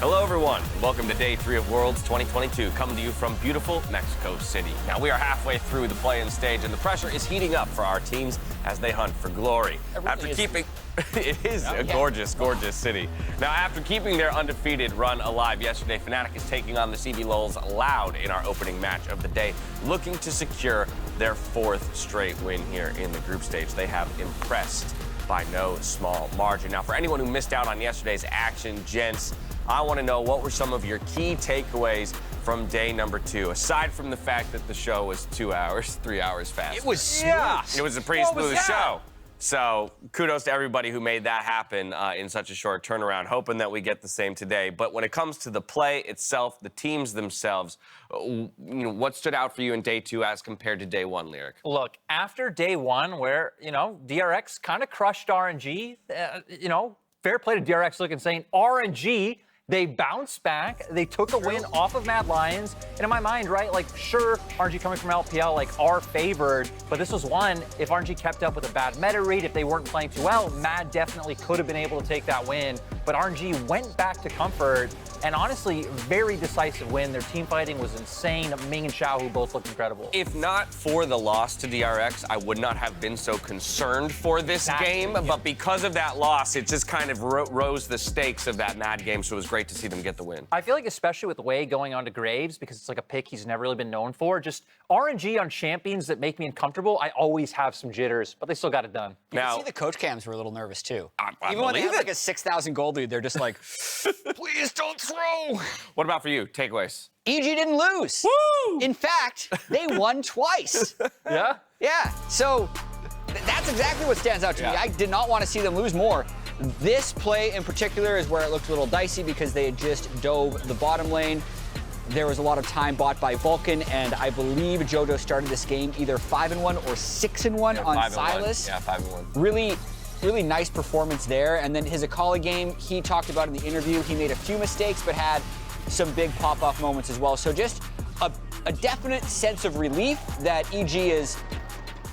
Hello, everyone. Welcome to Day 3 of Worlds 2022, coming to you from beautiful Mexico City. Now, we are halfway through the play-in stage, and the pressure is heating up for our teams as they hunt for glory. It is a gorgeous, gorgeous city. Now, after keeping their undefeated run alive yesterday, Fnatic is taking on the CB Lols Loud in our opening match of the day, looking to secure their 4th straight win here in the group stage. They have impressed by no small margin. Now, for anyone who missed out on yesterday's action, gents, I want to know what were some of your key takeaways from day number 2, aside from the fact that the show was 2 hours, 3 hours fast. It was smooth. It was a pretty smooth show. So kudos to everybody who made that happen in such a short turnaround, hoping that we get the same today. But when it comes to the play itself, the teams themselves, what stood out for you in day 2 as compared to day 1, Lyric? Look, after day 1, where, DRX kind of crushed RNG, fair play to DRX, look insane. RNG, they bounced back. They took a win off of Mad Lions. And in my mind, right, sure, RNG coming from LPL, are favored. But this was one, if RNG kept up with a bad meta read, if they weren't playing too well, Mad definitely could have been able to take that win. But RNG went back to comfort. And honestly, very decisive win. Their team fighting was insane. Ming and Xiao, who both looked incredible. If not for the loss to DRX, I would not have been so concerned for this game. But because of that loss, it just kind of rose the stakes of that Mad game. So it was great to see them get the win. I feel like especially with Wei going on to Graves, because it's like a pick he's never really been known for, just RNG on champions that make me uncomfortable, I always have some jitters, but they still got it done. You can see the coach cams were a little nervous too. Even when they have a 6,000 gold lead, they're just like, please don't throw. What about for you? Takeaways? EG didn't lose. Woo! In fact, they won twice. Yeah? Yeah. So that's exactly what stands out to me. I did not want to see them lose more. This play in particular is where it looked a little dicey because they had just dove the bottom lane. There was a lot of time bought by Vulcan, and I believe Jojo started this game either 5-1 or 6-1 on Sylas. Yeah, 5-1. Really nice performance there. And then his Akali game, he talked about in the interview, he made a few mistakes, but had some big pop-off moments as well. So just a definite sense of relief that EG is,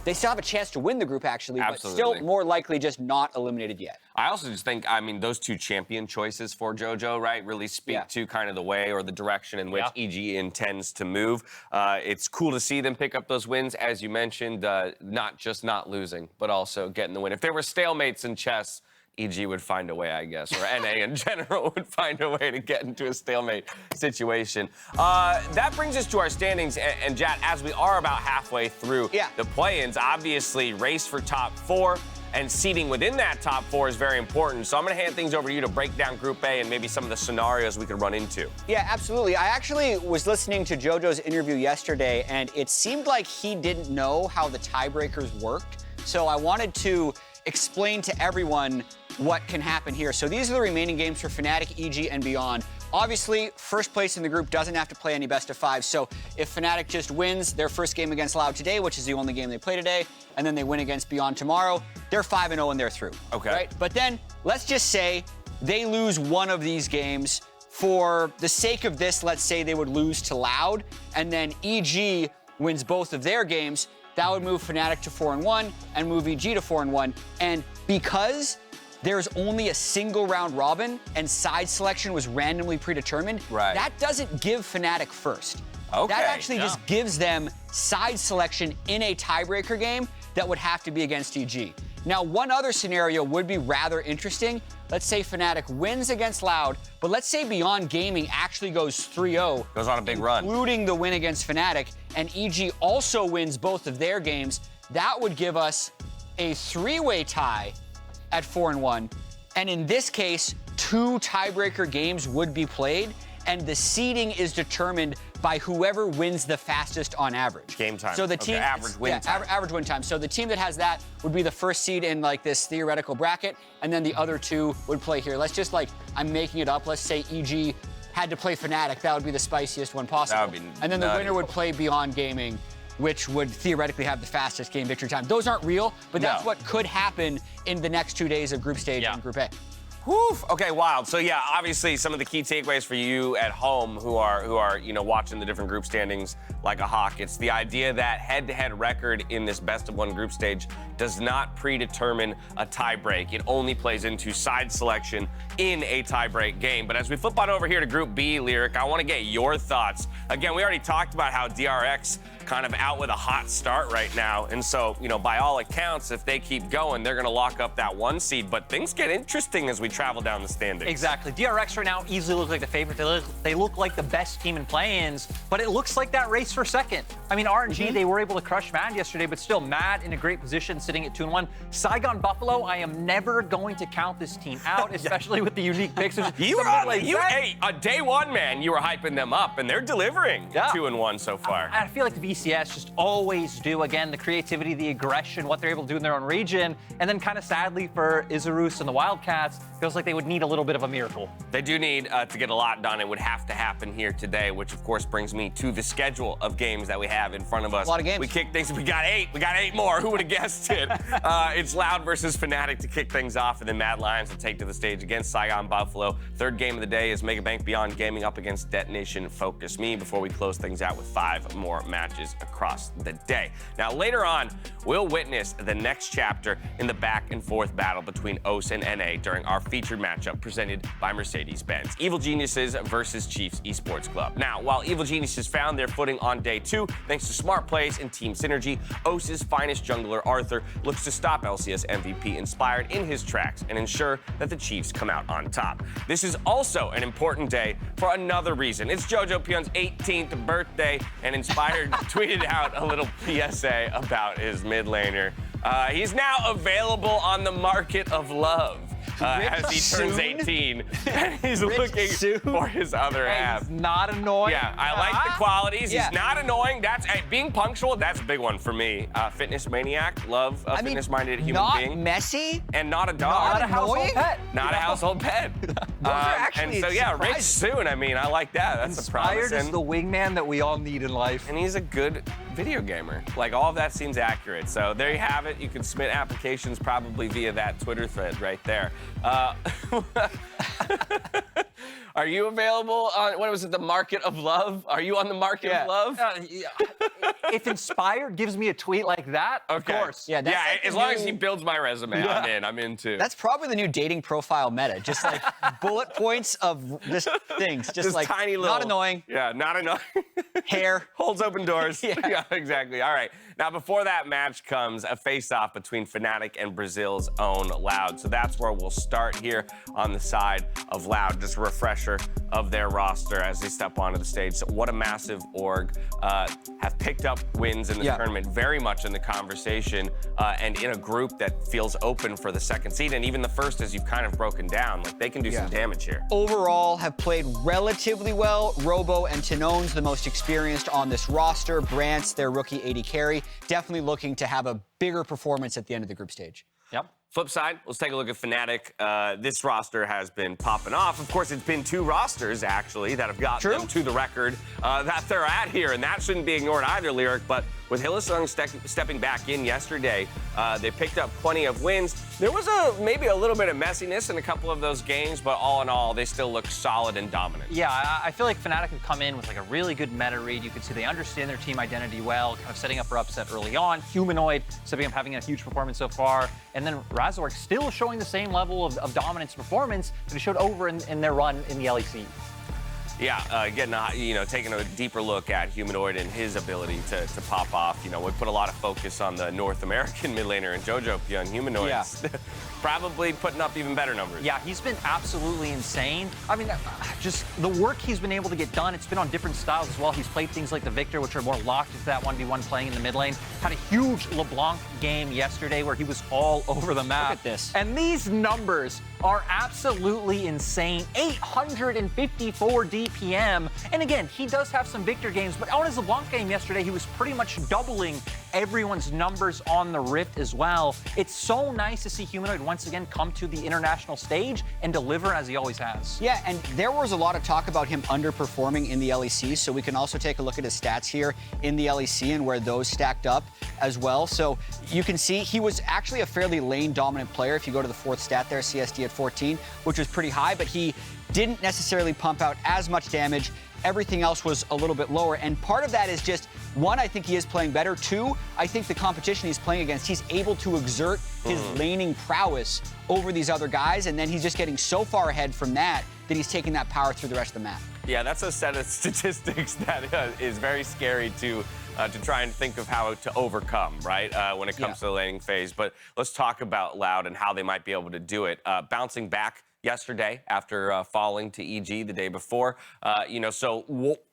they still have a chance to win the group actually, but still more likely just not eliminated yet. I also just think, those 2 champion choices for JoJo, right, really speak to kind of the way or the direction in which EG intends to move. It's cool to see them pick up those wins, as you mentioned, not just not losing, but also getting the win. If there were stalemates in chess, EG would find a way, I guess, or NA in general would find a way to get into a stalemate situation. That brings us to our standings, and Jat, as we are about halfway through the play-ins, obviously race for top 4, and seeding within that top 4 is very important. So I'm going to hand things over to you to break down Group A and maybe some of the scenarios we could run into. Yeah, absolutely. I actually was listening to JoJo's interview yesterday, and it seemed like he didn't know how the tiebreakers worked. So I wanted to explain to everyone what can happen here. So these are the remaining games for Fnatic, EG, and Beyond. Obviously, first place in the group doesn't have to play any best of 5. So if Fnatic just wins their first game against Loud today, which is the only game they play today, and then they win against Beyond tomorrow, they're 5-0 and they're through. Okay. Right? But then let's just say they lose one of these games. For the sake of this, let's say they would lose to Loud, and then EG wins both of their games. That would move Fnatic to 4-1 and move EG to 4-1. And because there's only a single round robin and side selection was randomly predetermined, that doesn't give Fnatic first. Okay. That actually just gives them side selection in a tiebreaker game that would have to be against EG. Now, one other scenario would be rather interesting. Let's say Fnatic wins against Loud, but let's say Beyond Gaming actually goes 3-0. Goes on a big run. Including the win against Fnatic, and EG also wins both of their games. That would give us a 3-way tie at 4-1. And in this case, 2 tiebreaker games would be played, and the seeding is determined by whoever wins the fastest on average. Game time. So the team, average win time. Average win time. So the team that has that would be the first seed in this theoretical bracket, and then the other 2 would play here. Let's just I'm making it up. Let's say EG had to play Fnatic. That would be the spiciest one possible. That would be and then the winner would play Beyond Gaming, which would theoretically have the fastest game victory time. Those aren't real, but that's what could happen in the next 2 days of Group Stage and Group A. Whew. Okay, wild. So yeah, obviously some of the key takeaways for you at home who are watching the different group standings like a hawk. It's the idea that head-to-head record in this best of 1 group stage does not predetermine a tiebreak. It only plays into side selection in a tiebreak game. But as we flip on over here to Group B, Lyric, I want to get your thoughts. Again, we already talked about how DRX kind of out with a hot start right now. And so, you know, by all accounts, if they keep going, they're going to lock up that 1 seed. But things get interesting as we travel down the standings. Exactly. DRX right now easily look like the favorite. They look like the best team in play-ins, but it looks like that race for second. I mean, RNG, they were able to crush Mad yesterday, but still Mad in a great position, sitting at 2-1. Saigon Buffalo, I am never going to count this team out, especially with the unique picks. Hey, day one, man, you were hyping them up, and they're delivering 2-1 so far. I feel like the VCS just always do. Again, the creativity, the aggression, what they're able to do in their own region, and then kind of sadly for Izarus and the Wildcats, feels like they would need a little bit of a miracle. They do need to get a lot done. It would have to happen here today, which of course brings me to the schedule of games that we have in front of us. A lot of games. We kick things. We got 8. We got 8 more. Who would have guessed it? It's Loud versus Fnatic to kick things off, and then Mad Lions will take to the stage against Saigon Buffalo. Third game of the day is Mega Bank Beyond Gaming up against Detonation Focus Me before we close things out with 5 more matches across the day. Now later on, we'll witness the next chapter in the back and forth battle between OS and NA during our featured matchup presented by Mercedes-Benz. Evil Geniuses versus Chiefs Esports Club. Now, while Evil Geniuses found their footing on day 2, thanks to smart plays and team synergy, OS's finest jungler, Arthur, looks to stop LCS MVP Inspired in his tracks and ensure that the Chiefs come out on top. This is also an important day for another reason. It's Jojo Pion's 18th birthday, and Inspired tweeted out a little PSA about his mid laner. He's now available on the market of love. As he turns 18, and he's looking for his other half. He's not annoying. Yeah, I like the qualities. He's not annoying. That's being punctual. That's a big one for me. Fitness maniac, love a fitness-minded human being. Not messy. And not a dog. Not a household pet. Not a household pet. Actually and so yeah, rich soon. I mean, I like that. That's Inspired is the wingman that we all need in life. And he's a good video gamer. Like, all of that seems accurate. So there you have it. You can submit applications probably via that Twitter thread right there. Are you available on, what was it, the Market of Love? Are you on the Market of Love? If Inspired gives me a tweet like that, of course. Yeah, that's like as long as he builds my resume, I'm in too. That's probably the new dating profile meta. Just like bullet points of just things. Just like tiny little. Not annoying. Yeah, not annoying. Hair. Holds open doors. Yeah, exactly. All right. Now, before that match comes, a face-off between Fnatic and Brazil's own Loud. So that's where we'll start here on the side of Loud. Just a refresher of their roster as they step onto the stage. So what a massive org. Have picked up wins in the tournament, very much in the conversation, and in a group that feels open for the second seed. And even the first, as you've kind of broken down, like they can do some damage here. Overall, have played relatively well. Robo and Tinowns, the most experienced on this roster. Brance, their rookie AD carry, definitely looking to have a bigger performance at the end of the group stage. Yep. Flip side, let's take a look at Fnatic. This roster has been popping off. Of course, it's been 2 rosters, actually, that have gotten them to the record that they're at here, and that shouldn't be ignored either, Lyric. But with Hylissang stepping back in yesterday, they picked up plenty of wins. There was maybe a little bit of messiness in a couple of those games, but all in all, they still look solid and dominant. Yeah, I feel like Fnatic have come in with like a really good meta read. You can see they understand their team identity well, kind of setting up for upset early on. Humanoid stepping up, having a huge performance so far, and then Razork still showing the same level of dominance performance that he showed over in their run in the LEC. Yeah, taking a deeper look at Humanoid and his ability to pop off. You know, we put a lot of focus on the North American mid laner and Jojo Pion. Humanoid probably putting up even better numbers. Yeah, he's been absolutely insane. I mean, just the work he's been able to get done, it's been on different styles as well. He's played things like the Victor, which are more locked into that 1v1 playing in the mid lane. Had a huge LeBlanc game yesterday where he was all over the map. Look at this. And these numbers are absolutely insane. 854 DPM. And again, he does have some Victor games, but on his LeBlanc game yesterday, he was pretty much doubling everyone's numbers on the Rift as well. It's so nice to see Humanoid once again come to the international stage and deliver as he always has. Yeah, and there was a lot of talk about him underperforming in the LEC, so we can also take a look at his stats here in the LEC and where those stacked up as well. So you can see he was actually a fairly lane-dominant player. If you go to the 4th stat there, CSD at 14, which was pretty high, but he didn't necessarily pump out as much damage. Everything else was a little bit lower, and part of that is just One, I think he is playing better. Two, I think the competition he's playing against, he's able to exert his laning prowess over these other guys, and then he's just getting so far ahead from that he's taking that power through the rest of the map. Yeah, that's a set of statistics that is very scary to try and think of how to overcome, right, when it comes to the laning phase. But let's talk about Loud and how they might be able to do it. Bouncing back yesterday after falling to EG the day before. So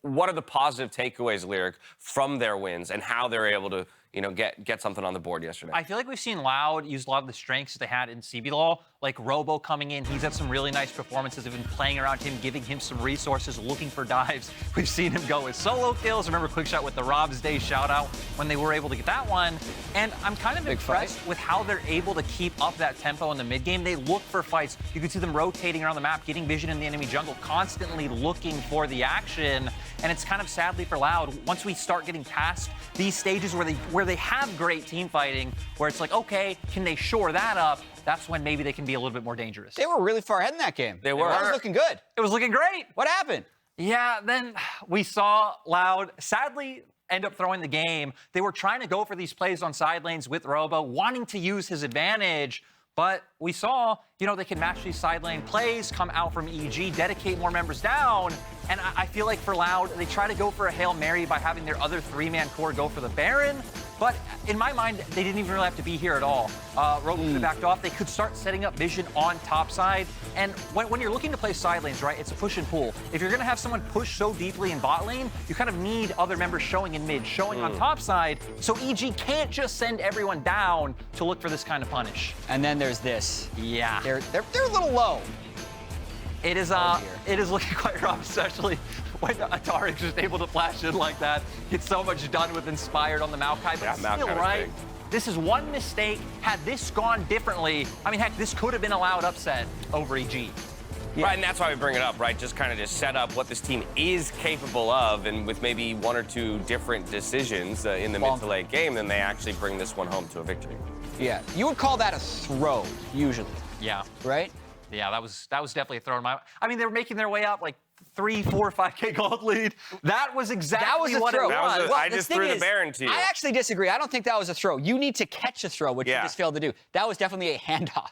what are the positive takeaways, Lyric, from their wins and how they're able to, get something on the board yesterday? I feel like we've seen Loud use a lot of the strengths they had in CBLOL, like Robo coming in. He's had some really nice performances. They've been playing around him, giving him some resources, looking for dives. We've seen him go with solo kills. Remember Quickshot with the Rob's Day shout out when they were able to get that one. And I'm kind of impressed with how they're able to keep up that tempo in the mid game. They look for fights. You can see them rotating around the map, getting vision in the enemy jungle, constantly looking for the action. And it's kind of sadly for Loud, once we start getting past these stages where they have great team fighting, where it's like, okay, can they shore that up? That's when maybe they can be a little bit more dangerous. They were really far ahead in that game. They were. That was looking good. It was looking great. What happened? Yeah, then we saw Loud sadly end up throwing the game. They were trying to go for these plays on side lanes with Robo, wanting to use his advantage. But we saw, they can match these side lane plays, come out from EG, dedicate more members down. And I feel like for Loud, they try to go for a Hail Mary by having their other three-man core go for the Baron. But in my mind, they didn't even really have to be here at all. Robo could have backed off. They could start setting up vision on top side. And when you're looking to play side lanes, right, it's a push and pull. If you're going to have someone push so deeply in bot lane, you kind of need other members showing in mid, showing on top side. So EG can't just send everyone down to look for this kind of punish. And then there's this. Yeah. They're a little low. It is looking quite rough, especially when Aatrox is just able to flash in like that. Get so much done with Inspired on the Maokai, but still, right? This is one mistake. Had this gone differently, I mean, heck, this could have been a Loud upset over EG. Yeah. Right, and that's why we bring it up, right? Just kind of just set up what this team is capable of, and with maybe one or two different decisions in the mid to late game, then they actually bring this one home to a victory. Yeah, you would call that a throw, usually. Yeah. Right? Yeah, that was definitely a throw in my. I mean, they were making their way up like 3, 4, 5K gold lead. That was exactly what it was. Well, I just threw the Baron to you. I actually disagree. I don't think that was a throw. You need to catch a throw, which you just failed to do. That was definitely a handoff.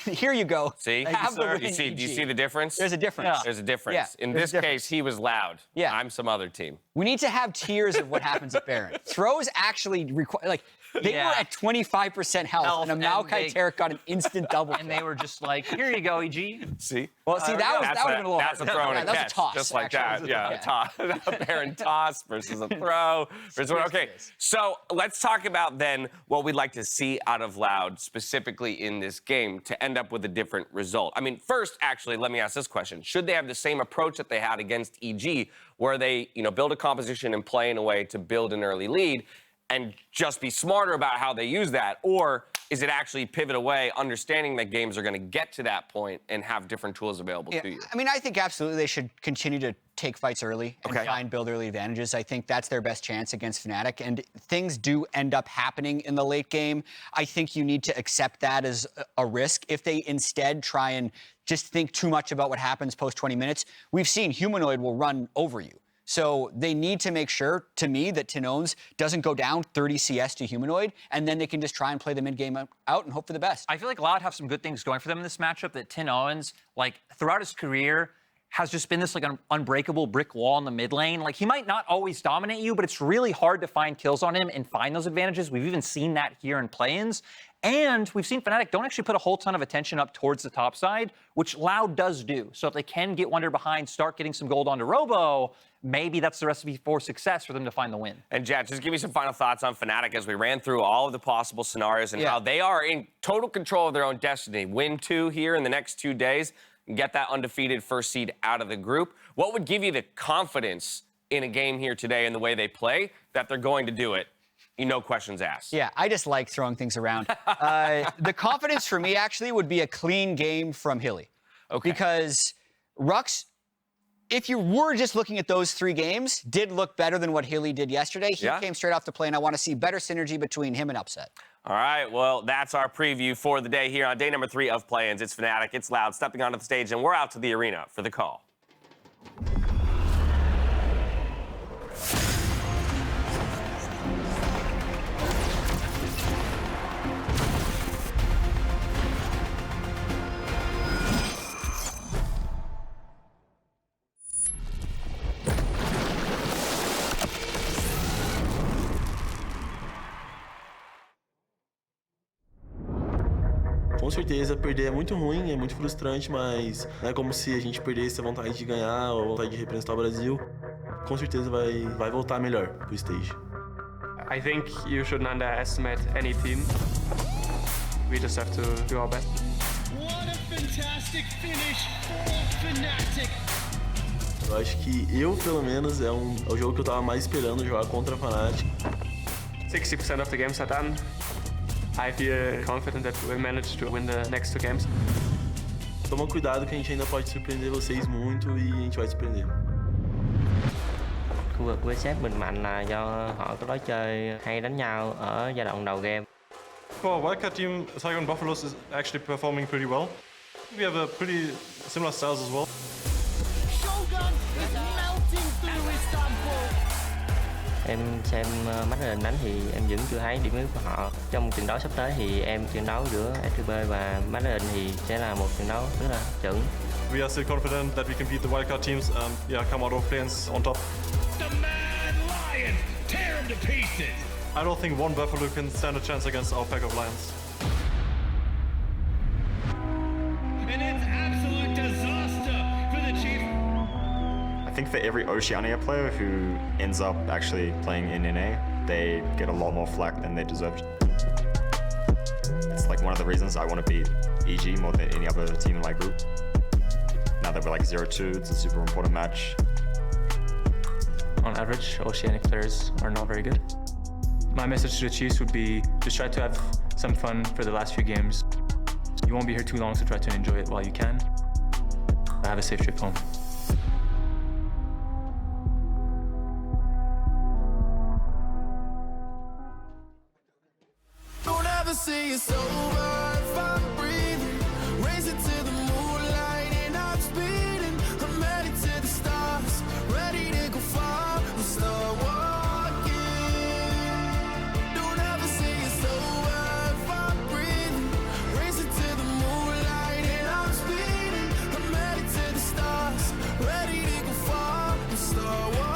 Here you go. See? Do you see the difference? There's a difference. Yeah. There's a difference. Yeah, in this case, he was Loud. Yeah. I'm some other team. We need to have tiers of what happens at Baron. Throws actually require, like, they were at 25% health, and a Maokai Tarek got an instant double. And they were just like, here you go, EG. See? Well, see, that would have been a little That's a throw and a catch. That's a toss. Just like that. Yeah, a Baron toss versus a throw. Okay, so let's talk about then what we'd like to see out of Loud specifically in this game to end up with a different result. I mean, first, actually, let me ask this question. Should they have the same approach that they had against EG, where they, build a composition and play in a way to build an early lead, and just be smarter about how they use that? Or is it actually pivot away, understanding that games are going to get to that point and have different tools available to you? I mean, I think absolutely they should continue to take fights early and try and build early advantages. I think that's their best chance against Fnatic, and things do end up happening in the late game. I think you need to accept that as a risk. If they instead try and just think too much about what happens post 20 minutes, we've seen Humanoid will run over you. So they need to make sure, to me, that Tinowns doesn't go down 30 CS to Humanoid, and then they can just try and play the mid-game out and hope for the best. I feel like Loud have some good things going for them in this matchup, that Tinowns, like, throughout his career, has just been this, like, an unbreakable brick wall in the mid lane. Like, he might not always dominate you, but it's really hard to find kills on him and find those advantages. We've even seen that here in play-ins. And we've seen Fnatic don't actually put a whole ton of attention up towards the top side, which Loud does do. So if they can get Wunder behind, start getting some gold onto Robo, maybe that's the recipe for success for them to find the win. And Jack, just give me some final thoughts on Fnatic as we ran through all of the possible scenarios and how they are in total control of their own destiny. Win 2 here in the next 2 days and get that undefeated first seed out of the group. What would give you the confidence in a game here today in the way they play that they're going to do it? No questions asked. Yeah, I just like throwing things around. The confidence for me, actually, would be a clean game from Hilly. Okay. Because Rux, if you were just looking at those 3 games, did look better than what Hilly did yesterday. He came straight off the play, and I want to see better synergy between him and Upset. All right, well, that's our preview for the day here on day number 3 of play-ins. It's Fnatic, it's Loud, stepping onto the stage, and we're out to the arena for the call. Com certeza, perder é muito ruim, é muito frustrante, mas não é como se a gente perdesse a vontade de ganhar ou a vontade de representar o Brasil. Com certeza vai voltar melhor pro stage. I think you shouldn't underestimate any team. We just have to do our best. What a fantastic finish for Fnatic. Eu acho que eu, pelo menos, é o jogo que eu tava mais esperando jogar contra a Fnatic. 60% of the games are done. I feel confident that we'll manage to win the next 2 games. Toma cuidado que a gente ainda pode surpreender vocês muito e a gente vai surpreender. Khu vực với sếp mình mạnh là do họ có lối chơi hay đánh nhau ở giai đoạn đầu game. For our wildcard team, Tiger and Buffaloes is actually performing pretty well. We have a pretty similar styles as well. Shogun is melting through Istanbul. Em xem McLaren đánh thì em vẫn chưa thấy điểm yếu của họ. Trong trận đấu sắp tới thì trận đấu giữa STB và McLaren thì sẽ là một trận đấu rất là chuẩn. We are still confident that we can beat the wildcard teams and come out of planes on top. The man lions tear him to pieces. I don't think one Buffalo can stand a chance against our pack of lions. And it's absolute disaster for the Chief. I think for every Oceania player who ends up actually playing in NA, they get a lot more flack than they deserve. It's like one of the reasons I want to beat EG more than any other team in my group. Now that we're like 0-2, it's a super important match. On average, Oceanic players are not very good. My message to the Chiefs would be just try to have some fun for the last few games. You won't be here too long, so try to enjoy it while you can. Have a safe trip home. Don't ever say it's over if I'm breathing. Racing to the moonlight and I'm speeding. I'm headed to the stars, ready to go far and start walking. Don't ever say it's over if I'm breathing. Racing to the moonlight and I'm speeding. I'm headed to the stars, ready to go far and start walking.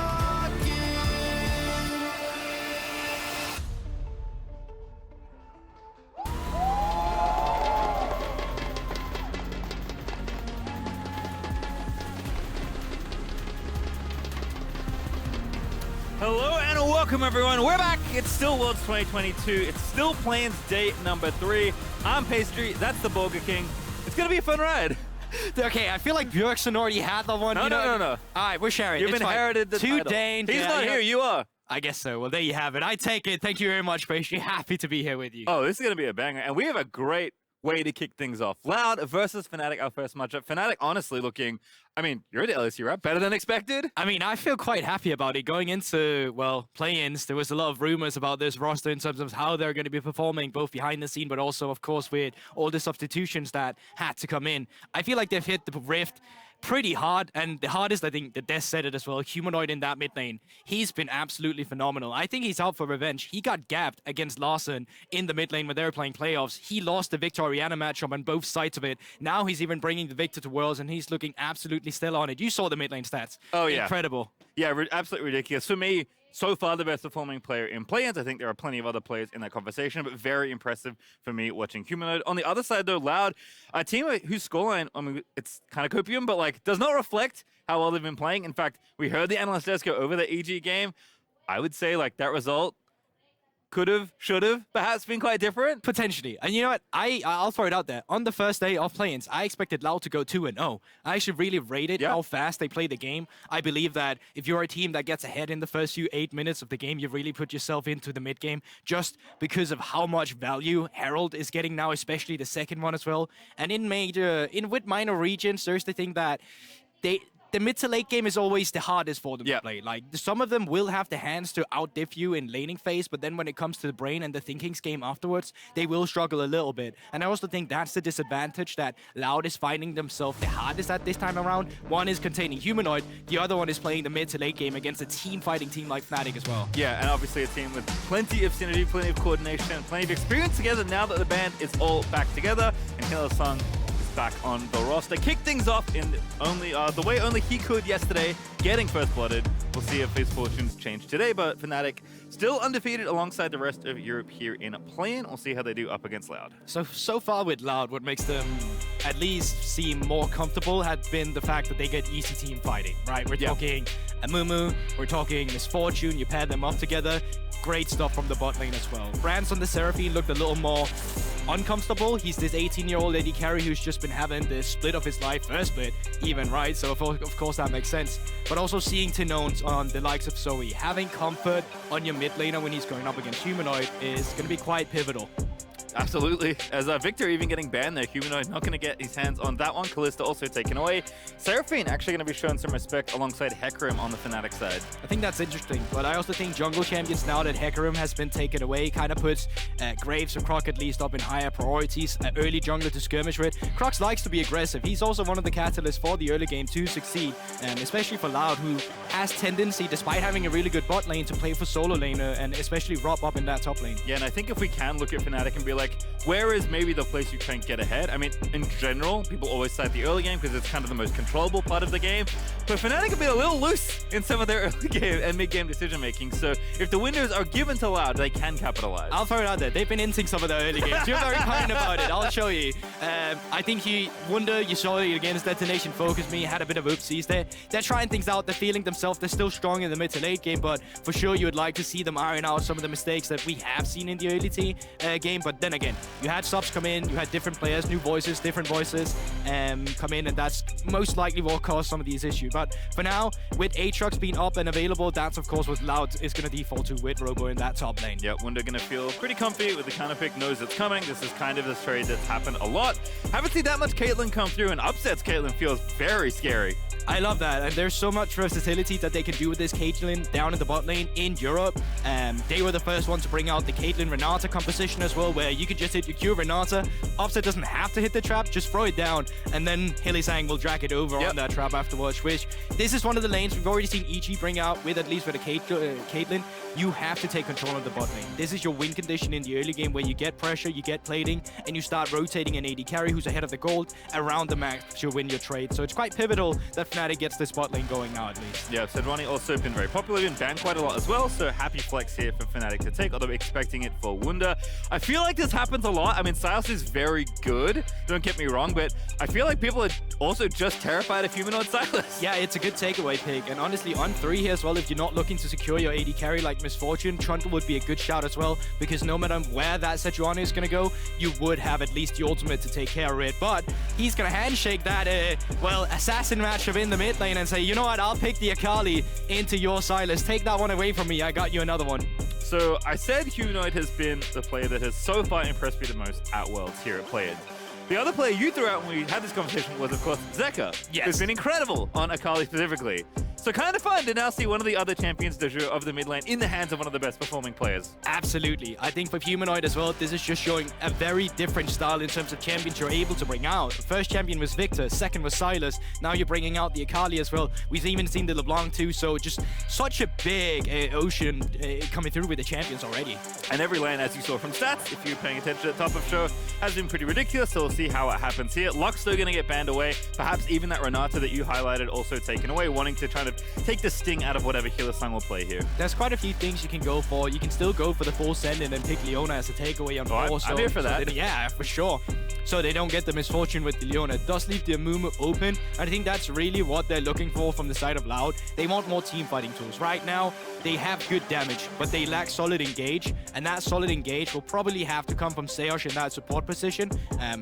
Hello and welcome everyone. We're back. It's still Worlds 2022. It's still Plans Day number 3. I'm Pastry. That's the Burger King. It's gonna be a fun ride. Okay, I feel like Björkson already had the one. No. All right, we're sharing. You've inherited the title. Dane. He's not here. You are. I guess so. Well, there you have it. I take it. Thank you very much, Pastry. Happy to be here with you. Oh, this is gonna be a banger, and we have a great way to kick things off. Loud versus Fnatic, our first matchup. Fnatic honestly looking, I mean, you're at LSU, right? Better than expected? I mean, I feel quite happy about it. Going into, well, play-ins, there was a lot of rumors about this roster in terms of how they're going to be performing, both behind the scene, but also, of course, with all the substitutions that had to come in. I feel like they've hit the Rift pretty hard, and the hardest, I think, the Des said it as well, Humanoid in that mid lane. He's been absolutely phenomenal. I think he's out for revenge. He got gapped against Larson in the mid lane when they were playing playoffs. He lost the Victoriana matchup on both sides of it. Now he's even bringing the Victor to Worlds, and he's looking absolutely still on it. You saw the mid lane stats. Oh, yeah. Incredible. Yeah, absolutely ridiculous. For me, so far the best performing player in play-ins. I think there are plenty of other players in that conversation, but very impressive for me watching Humanoid. On the other side, though, Loud, a team whose scoreline, I mean, it's kind of copium, but like does not reflect how well they've been playing. In fact, we heard the analyst desk go over the EG game. I would say like that result could have, should have, perhaps been quite different. Potentially. And you know what? I'll throw it out there. On the first day of play-ins, I expected Loud to go 2-0. I actually really rated how fast they play the game. I believe that if you're a team that gets ahead in the first few 8 minutes of the game, you really put yourself into the mid game just because of how much value Herald is getting now, especially the second one as well. And with minor regions, there's the thing that the mid to late game is always the hardest for them to play. Like, some of them will have the hands to out-diff you in laning phase, but then when it comes to the brain and the thinking game afterwards, they will struggle a little bit. And I also think that's the disadvantage that Loud is finding themselves the hardest at this time around. One is containing Humanoid, the other one is playing the mid to late game against a team-fighting team like Fnatic as well. Yeah, and obviously a team with plenty of synergy, plenty of coordination, plenty of experience together now that the band is all back together, and Hylissang is back on the roster. Kicked things off in the way only he could yesterday, getting first blooded. We'll see if his fortunes change today, but Fnatic still undefeated alongside the rest of Europe here in play-in. We'll see how they do up against Loud. So far with Loud, what makes them at least seem more comfortable had been the fact that they get easy team fighting, right? We're talking Amumu, we're talking Misfortune, you pair them up together. Great stuff from the bot lane as well. Brance on the Seraphine looked a little more uncomfortable. He's this 18-year-old AD carry who's just been having the split of his life, first split even, right? So of course that makes sense. But also seeing Tinowns on the likes of Zoe, having comfort on your mid laner when he's going up against Humanoid is going to be quite pivotal. Absolutely. As Victor even getting banned there, Humanoid not going to get his hands on that one. Kalista also taken away. Seraphine actually going to be shown some respect alongside Hecarim on the Fnatic side. I think that's interesting, but I also think jungle champions, now that Hecarim has been taken away, kind of puts Graves or Croc at least up in higher priorities. Early jungler to skirmish with. Croc likes to be aggressive. He's also one of the catalysts for the early game to succeed, especially for Loud, who has tendency, despite having a really good bot lane, to play for solo laner and especially Rob up in that top lane. Yeah, and I think if we can look at Fnatic and be like, where is maybe the place you can get ahead? I mean, in general, people always cite the early game because it's kind of the most controllable part of the game. But Fnatic have been a little loose in some of their early game and mid-game decision-making. So if the windows are given to Loud, they can capitalize. I'll throw it out there. They've been inting some of their early games. You're very kind about it. I'll show you. I think Wunder, you saw it against Detonation Focus Me, had a bit of oopsies there. They're trying things out. They're feeling themselves. They're still strong in the mid to late game, but for sure you would like to see them iron out some of the mistakes that we have seen in the early game. But then again, you had subs come in, you had different players, new voices, different voices come in, and that's most likely what caused some of these issues. But for now, with Aatrox being up and available, that's of course what Loud is going to default to with Robo in that top lane. Yeah, Wunder going to feel pretty comfy with the counter pick, knows it's coming. This is kind of a trade that's happened a lot. Haven't seen that much Caitlyn come through, and upsets Caitlyn feels very scary. I love that, and there's so much versatility that they can do with this Caitlyn down in the bot lane in Europe. They were the first one to bring out the Caitlyn Renata composition as well, where you could just hit your Q Renata. Upset doesn't have to hit the trap, just throw it down, and then Hylissang will drag it over on that trap afterwards, which this is one of the lanes we've already seen EG bring out with, at least with a Caitlyn. You have to take control of the bot lane. This is your win condition in the early game where you get pressure, you get plating, and you start rotating an AD carry who's ahead of the gold around the map to win your trade. So it's quite pivotal that Fnatic gets this bot lane going now at least. Yeah, Sejuani also been very popular, been banned quite a lot as well, so happy flex here for Fnatic to take, although expecting it for Wunder. I feel like this happens a lot. I mean, Sylas is very good, don't get me wrong, but I feel like people are also just terrified of Humanoid Sylas. Yeah, it's a good takeaway pick, and honestly, on 3 here as well, if you're not looking to secure your AD carry like Misfortune, Trundle would be a good shout as well, because no matter where that Sejuani is going to go, you would have at least the ultimate to take care of it, but he's going to handshake that, assassin matchup in the mid lane and say, you know what, I'll pick the Akali into your Sylas. Take that one away from me, I got you another one. So I said Humanoid has been the player that has so far impressed me the most at Worlds here at Play-In. The other player you threw out when we had this conversation was, of course, Zeka, who's been incredible on Akali specifically. So kind of fun to now see one of the other champions de jure of the mid lane in the hands of one of the best performing players. Absolutely. I think for Humanoid as well, this is just showing a very different style in terms of champions you're able to bring out. The first champion was Victor, second was Sylas. Now you're bringing out the Akali as well. We've even seen the LeBlanc too, so just such a big ocean coming through with the champions already. And every lane, as you saw from stats, if you're paying attention at the top of show, has been pretty ridiculous, so we'll see how it happens here. Lux still going to get banned away. Perhaps even that Renata that you highlighted also taken away, wanting to try to take the sting out of whatever Hylissang will play here. There's quite a few things you can go for. You can still go for the full send and then pick Leona as a takeaway on 4. I'm here for that. Yeah, for sure. So they don't get the Misfortune with the Leona. It does leave the Amumu open. And I think that's really what they're looking for from the side of Loud. They want more team fighting tools. Right now, they have good damage, but they lack solid engage. And that solid engage will probably have to come from Sejuani in that support position.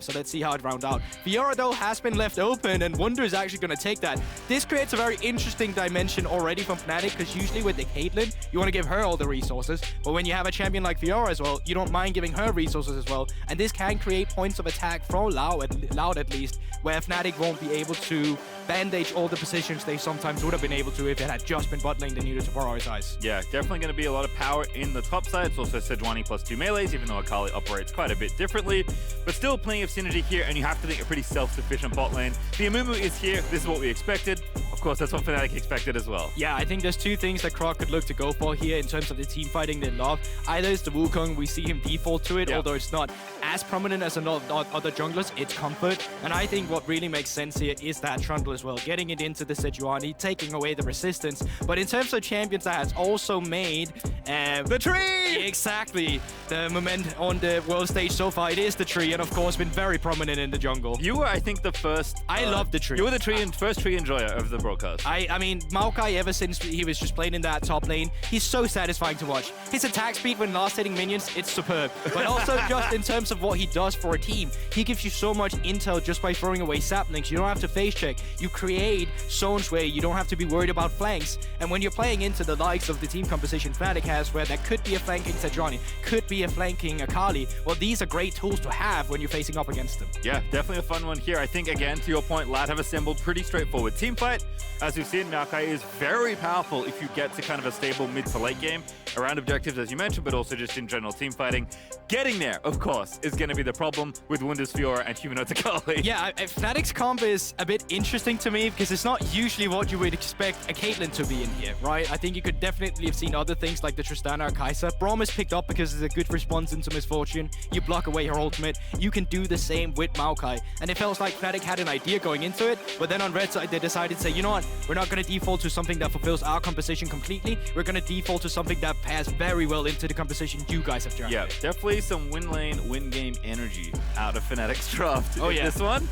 So let's see how it rounds out. Fiora, though, has been left open, and Wunder is actually going to take that. This creates a very interesting dimension already from Fnatic, because usually with the Caitlyn, you want to give her all the resources. But when you have a champion like Fiora as well, you don't mind giving her resources as well. And this can create points of attack from Loud at least, where Fnatic won't be able to bandage all the positions they sometimes would have been able to if it had just been bot lane they needed to prioritize. Yeah, definitely going to be a lot of power in the top side. It's also Sejuani plus 2 melees, even though Akali operates quite a bit differently. But still plenty of synergy here, and you have to think a pretty self-sufficient bot lane. The Amumu is here. This is what we expected. of course, that's what Fnatic expected as well. Yeah, I think there's two things that Croc could look to go for here in terms of the team fighting they love. Either it's the Wukong, we see him default to it, although it's not as prominent as other junglers, it's comfort. And I think what really makes sense here is that trundle as well, getting it into the Sejuani, taking away the resistance. But in terms of champions that has also made... the tree! Exactly. The moment on the world stage so far, it is the tree, and of course been very prominent in the jungle. You were, I think, the first... I love the tree. You were the first tree enjoyer of the broadcast. I mean, Maokai, ever since he was just playing in that top lane, he's so satisfying to watch. His attack speed when last hitting minions, it's superb. But also just in terms of what he does for a team, he gives you so much intel just by throwing away saplings. You don't have to face check. You create zones where you don't have to be worried about flanks. And when you're playing into the likes of the team composition Fnatic has, where there could be a flanking Sejuani, could be a flanking Akali, well, these are great tools to have when you're facing up against them. Yeah, definitely a fun one here. I think, again, to your point, Lad have assembled pretty straightforward team fight. As we've seen, Maokai is very powerful if you get to kind of a stable mid to late game around objectives, as you mentioned, but also just in general team fighting. Getting there, of course, is going to be the problem with Wunder's Fiora and Humanoid's Akali. Yeah, Fnatic's comp is a bit interesting to me because it's not usually what you would expect a Caitlyn to be in here, right? I think you could definitely have seen other things like the Tristana or Kai'Sa. Braum is picked up because it's a good response into Misfortune. You block away her ultimate. You can do the same with Maokai. And it felt like Fnatic had an idea going into it, but then on red side they decided to say, you know what, we're not going to default to something that fulfills our composition completely. We're going to default to something that pairs very well into the composition you guys have drafted. Yeah, definitely some win lane, win game energy out of Fnatic's draft in this one.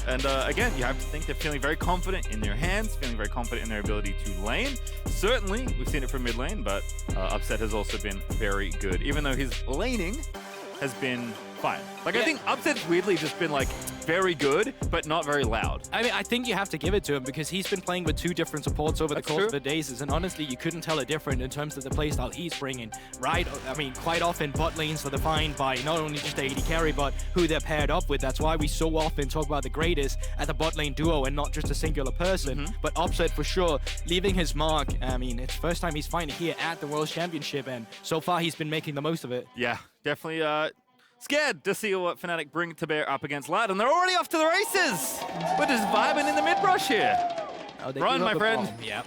And again, you have to think they're feeling very confident in their hands, feeling very confident in their ability to lane. Certainly, we've seen it from mid lane, but Upset has also been very good, even though his laning has been fine. Like, I think Upset's weirdly just been, like, very good, but not very loud. I mean, I think you have to give it to him because he's been playing with two different supports over the course of the days, and honestly, you couldn't tell a difference in terms of the playstyle he's bringing, right? I mean, quite often, bot lanes are defined by not only just the AD carry, but who they're paired up with. That's why we so often talk about the greatest as a bot lane duo and not just a singular person. But Upset, for sure, leaving his mark. I mean, it's the first time he's finally here at the World Championship, and so far, he's been making the most of it. Yeah, definitely, scared to see what Fnatic bring to bear up against Lad, and they're already off to the races. We're just vibing in the mid-brush here. Oh, Run, my friend. Yep.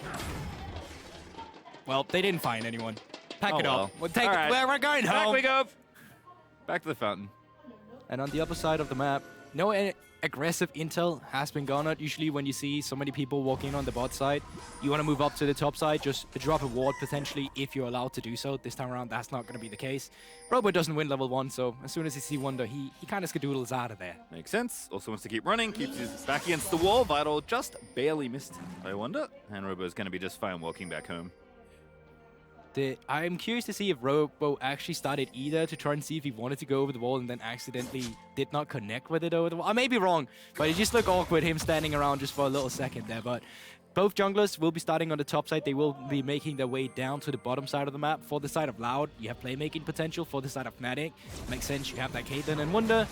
Well, they didn't find anyone. Pack it well. up. We'll take it where we're going home. Back we go. Back to the fountain. And on the other side of the map, no aggressive intel has been garnered. Usually when you see so many people walking on the bot side, you want to move up to the top side, just drop a ward potentially if you're allowed to do so. This time around, that's not going to be the case. Robo doesn't win level 1, so as soon as he sees Wunder, he kind of skadoodles out of there. Makes sense. Also wants to keep running, keeps his back against the wall. Vital just barely missed by Wunder, and Robo's going to be just fine walking back home. I'm curious to see if Robo actually started either to try and see if he wanted to go over the wall and then accidentally did not connect with it over the wall. I may be wrong, but it just looked awkward, him standing around just for a little second there. But both junglers will be starting on the top side. They will be making their way down to the bottom side of the map. For the side of Loud, you have playmaking potential. For the side of Fnatic, makes sense. You have that Caitlyn and Wunder.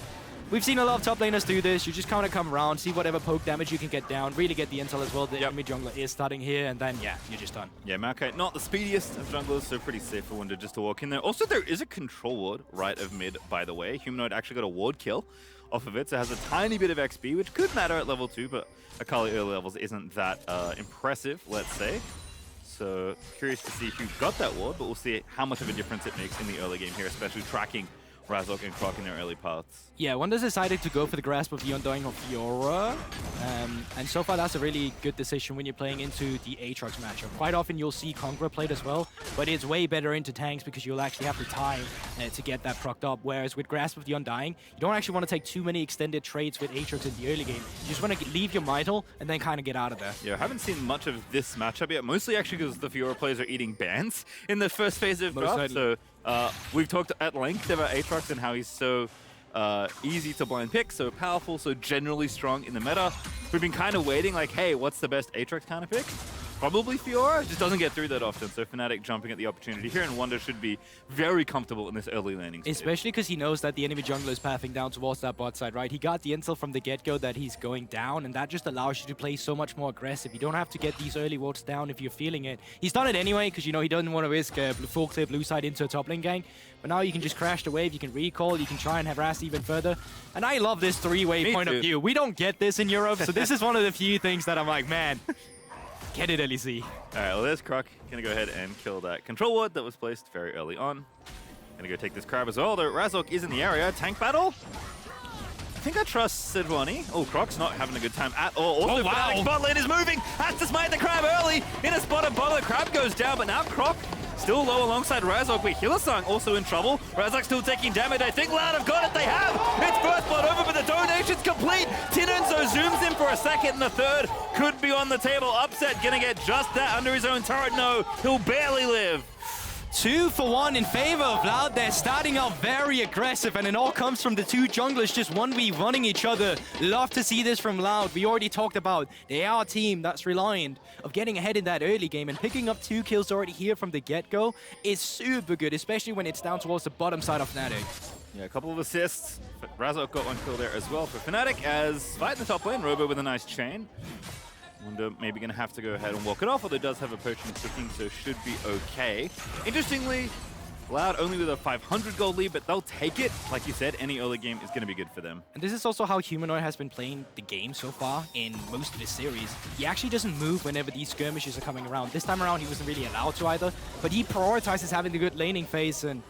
We've seen a lot of top laners do this. You just kind of come around, see whatever poke damage you can get down, really get the intel as well. The enemy jungler is starting here, and then, yeah, you're just done. Yeah, Maokai, not the speediest of junglers, so pretty safe for Wunder just to walk in there. Also, there is a control ward right of mid, by the way. Humanoid actually got a ward kill off of it, so it has a tiny bit of XP, which could matter at level 2, but Akali early levels isn't that impressive, let's say. So, curious to see who got that ward, but we'll see how much of a difference it makes in the early game here, especially tracking Razork and Croc in their early paths. Yeah, Wunder's decided to go for the grasp of the Undying of Fiora. And so far, that's a really good decision when you're playing into the Aatrox matchup. Quite often, you'll see Conqueror played as well, but it's way better into tanks because you'll actually have the time to get that procced up. Whereas with Grasp of the Undying, you don't actually want to take too many extended trades with Aatrox in the early game. You just want to leave your Mytal and then kind of get out of there. Yeah, I haven't seen much of this matchup yet, mostly actually because the Fiora players are eating bans in the first phase of draft. So we've talked at length about Aatrox and how he's so easy to blind pick, so powerful, so generally strong in the meta. We've been kind of waiting, like, hey, what's the best Aatrox kind of pick? Probably Fiora, just doesn't get through that often, so Fnatic jumping at the opportunity here, and Wunder should be very comfortable in this early laning stage. Especially because he knows that the enemy jungler is pathing down towards that bot side, right? He got the intel from the get-go that he's going down, and that just allows you to play so much more aggressive. You don't have to get these early wards down if you're feeling it. He's done it anyway, because, you know, he doesn't want to risk full clear blue side into a top lane gang. But now you can just crash the wave, you can recall, you can try and harass even further. And I love this three-way point of view. We don't get this in Europe, so this is one of the few things that I'm like, man, Get it, LEC. All right, well, there's Croc. Gonna go ahead and kill that control ward that was placed very early on. Gonna go take this crab as well, though Razork is in the area. Tank battle? I think I trust Sejuani. Oh, Croc's not having a good time at all. Also, Fnatic's bot lane is moving. Has to smite the crab early. In a spot of bottom, the crab goes down, but now Croc still low alongside Razork, but Hylissang also in trouble. Razork still taking damage. I think Loud have got it. They have. It's first blood over, but the donation's complete. Tinowns zooms in for a second, and the third could be on the table. Upset gonna get just that under his own turret. No, he'll barely live. 2 for 1 in favor of Loud. They're starting out very aggressive, and it all comes from the two junglers just 1v running each other. Love to see this from Loud. We already talked about they are a team that's reliant of getting ahead in that early game, and picking up 2 kills already here from the get-go is super good, especially when it's down towards the bottom side of Fnatic. Yeah, a couple of assists. Razork got 1 kill there as well for Fnatic, as fight in the top lane. Robo with a nice chain. Wunder maybe going to have to go ahead and walk it off, although it does have a potion ticking, so should be okay. Interestingly, Loud only with a 500 gold lead, but they'll take it. Like you said, any early game is going to be good for them. And this is also how Humanoid has been playing the game so far in most of this series. He actually doesn't move whenever these skirmishes are coming around. This time around, he wasn't really allowed to either, but he prioritizes having the good laning phase, and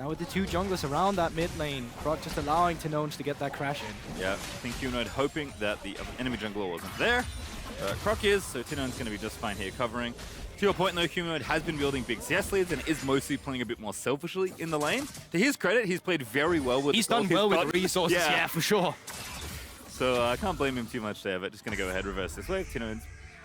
now with the 2 junglers around that mid lane, Croc just allowing Tinowns to get that crash in. Yeah, I think Humanoid hoping that the enemy jungler wasn't there. Croc is, so Tinowns going to be just fine here covering. To your point though, Humanoid has been building big CS leads and is mostly playing a bit more selfishly in the lane. To his credit, he's played very well with He's done well with the resources, yeah, for sure. So I can't blame him too much there, but just going to go ahead, reverse this wave. Tinowns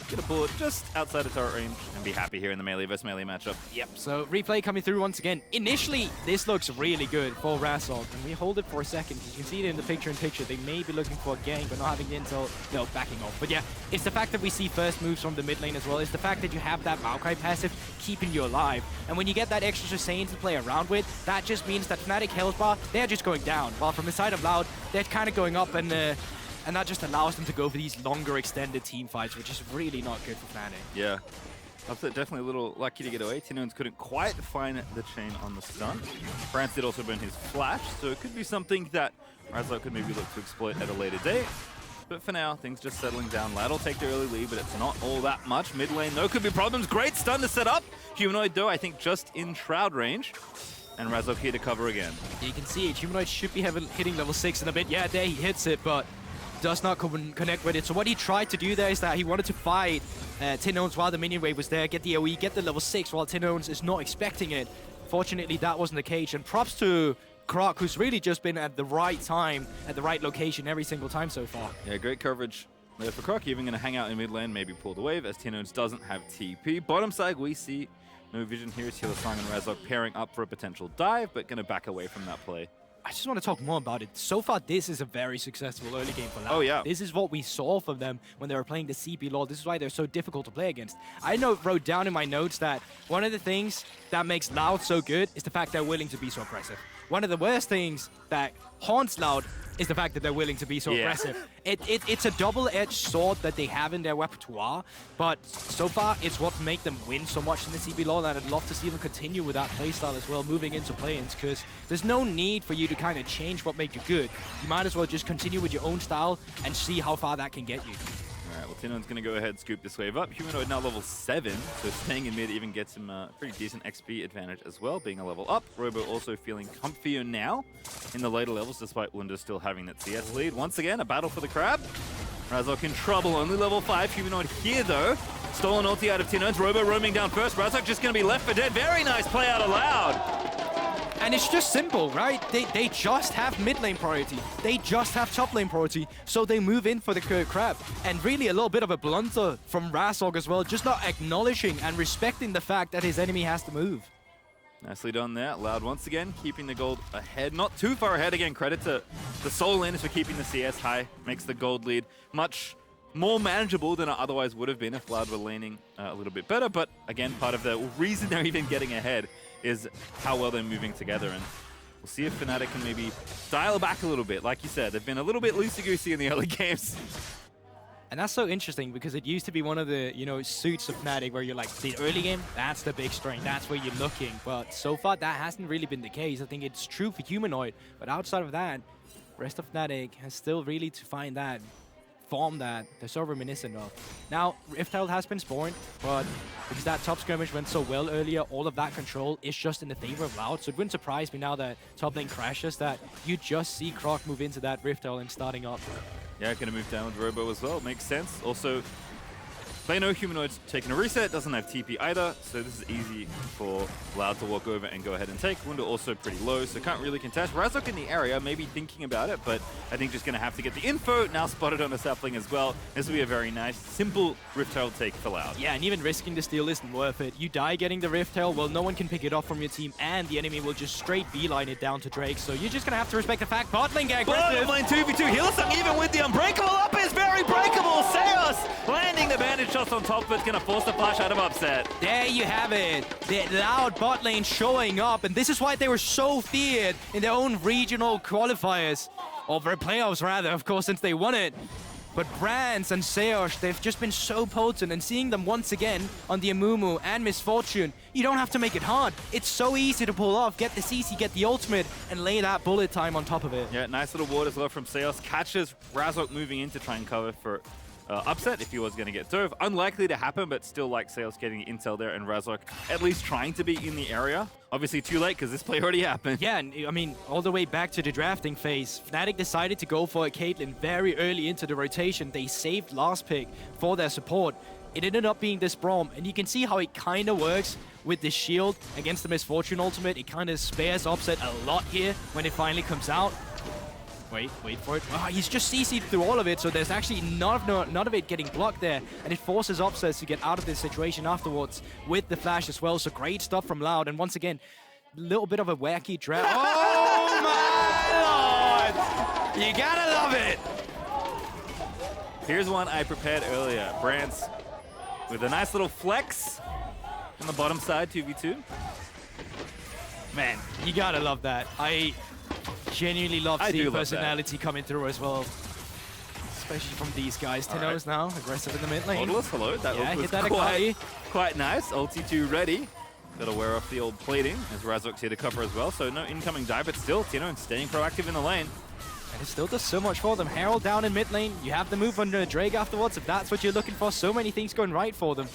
get a bullet just outside of turret range and be happy here in the melee versus melee matchup. Yep, so replay coming through once again. Initially, this looks really good for Razork, and we hold it for a second. You can see it in the picture-in-picture. They may be looking for a gank, but not having the intel, no, backing off. But yeah, it's the fact that we see first moves from the mid lane as well. It's the fact that you have that Maokai passive keeping you alive. And when you get that extra sustain to play around with, that just means that Fnatic health bar, they're just going down. While from the side of Loud, they're kind of going up, and that just allows them to go for these longer extended team fights, which is really not good for Fnatic. Yeah. Upset definitely a little lucky to get away. Tinowns couldn't quite find the chain on the stun. Brance did also burn his flash, so it could be something that Razork could maybe look to exploit at a later date. But for now, things just settling down. Loud will take the early lead, but it's not all that much. Mid lane, though, could be problems. Great stun to set up. Humanoid, though, I think just in Shroud range. And Razork here to cover again. You can see it. Humanoid should be hitting level 6 in a bit. Yeah, there he hits it, but does not connect with it. So what he tried to do there is that he wanted to fight Tinowns while the minion wave was there, get the AoE, get the level 6 while Tinowns is not expecting it. Fortunately, that wasn't the case. And props to Croc, who's really just been at the right time, at the right location every single time so far. Yeah, great coverage there for Croc. Even going to hang out in mid lane, maybe pull the wave, as Tinowns doesn't have TP. Bottom side, we see no vision here. It's Hylissang and Razork pairing up for a potential dive, but going to back away from that play. I just want to talk more about it. So far, this is a very successful early game for Loud. Oh, yeah. This is what we saw from them when they were playing the CP LoL. This is why they're so difficult to play against. I wrote down in my notes that one of the things that makes Loud so good is the fact they're willing to be so aggressive. One of the worst things that haunts Loud is the fact that they're willing to be so aggressive. It's a double-edged sword that they have in their repertoire, but so far it's what makes them win so much in the CB LoL, and I'd love to see them continue with that playstyle as well, moving into play-ins, because there's no need for you to kind of change what makes you good. You might as well just continue with your own style and see how far that can get you. All right, well, Tinowns going to go ahead and scoop this wave up. Humanoid now level 7, so staying in mid even gets him a pretty decent XP advantage as well, being a level up. Robo also feeling comfier now in the later levels, despite Wunder still having that CS lead. Once again, a battle for the crab. Razork in trouble, only level 5. Humanoid here, though. Stolen ulti out of Tinowns. Robo roaming down first. Razork just going to be left for dead. Very nice play out of Loud. And it's just simple, right? They just have mid lane priority. They just have top lane priority. So they move in for the crab. And really a little bit of a blunder from Razork as well, just not acknowledging and respecting the fact that his enemy has to move. Nicely done there. Loud once again keeping the gold ahead. Not too far ahead again. Credit to the Soul Laners for keeping the CS high. Makes the gold lead much more manageable than it otherwise would have been if Loud were laning a little bit better. But again, part of the reason they're even getting ahead is how well they're moving together. And we'll see if Fnatic can maybe dial back a little bit. Like you said, they've been a little bit loosey-goosey in the early games. And that's so interesting because it used to be one of the, suits of Fnatic where you're like, the early game, that's the big strength, that's where you're looking. But so far, that hasn't really been the case. I think it's true for Humanoid. But outside of that, rest of Fnatic has still really to find that form that they're so reminiscent of. Now, Rift Herald has been spawned, but because that top skirmish went so well earlier, all of that control is just in the favor of Loud. So it wouldn't surprise me now that top lane crashes that you just see Croc move into that Rift Herald and starting up. Yeah, gonna move down with Robo as well. Makes sense. Also, they know Humanoid's taking a reset, doesn't have TP either, so this is easy for Loud to walk over and go ahead and take. Wunder also pretty low, so can't really contest. Razork in the area, maybe thinking about it, but I think just gonna have to get the info. Now spotted on the sapling as well. This will be a very nice, simple Rift Herald take for Loud. Yeah, and even risking the steal isn't worth it. You die getting the Rift Herald, well, no one can pick it up from your team, and the enemy will just straight beeline it down to Drake, so you're just gonna have to respect the fact bot lane get aggressive. Bottom lane 2v2, Hylissang even with the unbreakable up is very breakable. Sylas landing the bandage shots on top, but gonna force the flash out of upset. There you have it. The Loud bot lane showing up, and this is why they were so feared in their own regional qualifiers, or playoffs rather, of course, since they won it. But Brance and Sejuani, they've just been so potent, and seeing them once again on the Amumu and Misfortune, you don't have to make it hard. It's so easy to pull off, get the CC, get the ultimate, and lay that bullet time on top of it. Yeah, nice little ward as well from Sylas. Catches Razork moving in to try and cover for upset if he was going to get dove. Unlikely to happen, but still like Sylas getting intel there and Razork at least trying to be in the area. Obviously too late because this play already happened. Yeah, and I mean, all the way back to the drafting phase, Fnatic decided to go for a Caitlyn very early into the rotation. They saved last pick for their support. It ended up being this Braum, and you can see how it kind of works with the shield against the Misfortune ultimate. It kind of spares Upset a lot here when it finally comes out. Wait for it. Oh, he's just CC'd through all of it, so there's actually none of it getting blocked there, and it forces Upset to get out of this situation afterwards with the flash as well. So great stuff from Loud, and once again, a little bit of a wacky draft. Oh my lord! You gotta love it! Here's one I prepared earlier. Brance with a nice little flex on the bottom side, 2v2. Man, you gotta love that. I genuinely love seeing personality coming through as well. Especially from these guys. Tinowns now, aggressive in the mid lane. Odalus, hello. That was hit that quite nice. Ulti 2 ready. Gotta wear off the old plating as Razork's here to cover as well. So no incoming dive, but still Tinowns staying proactive in the lane. And it still does so much for them. Herald down in mid lane. You have the move under Drake afterwards if that's what you're looking for. So many things going right for them.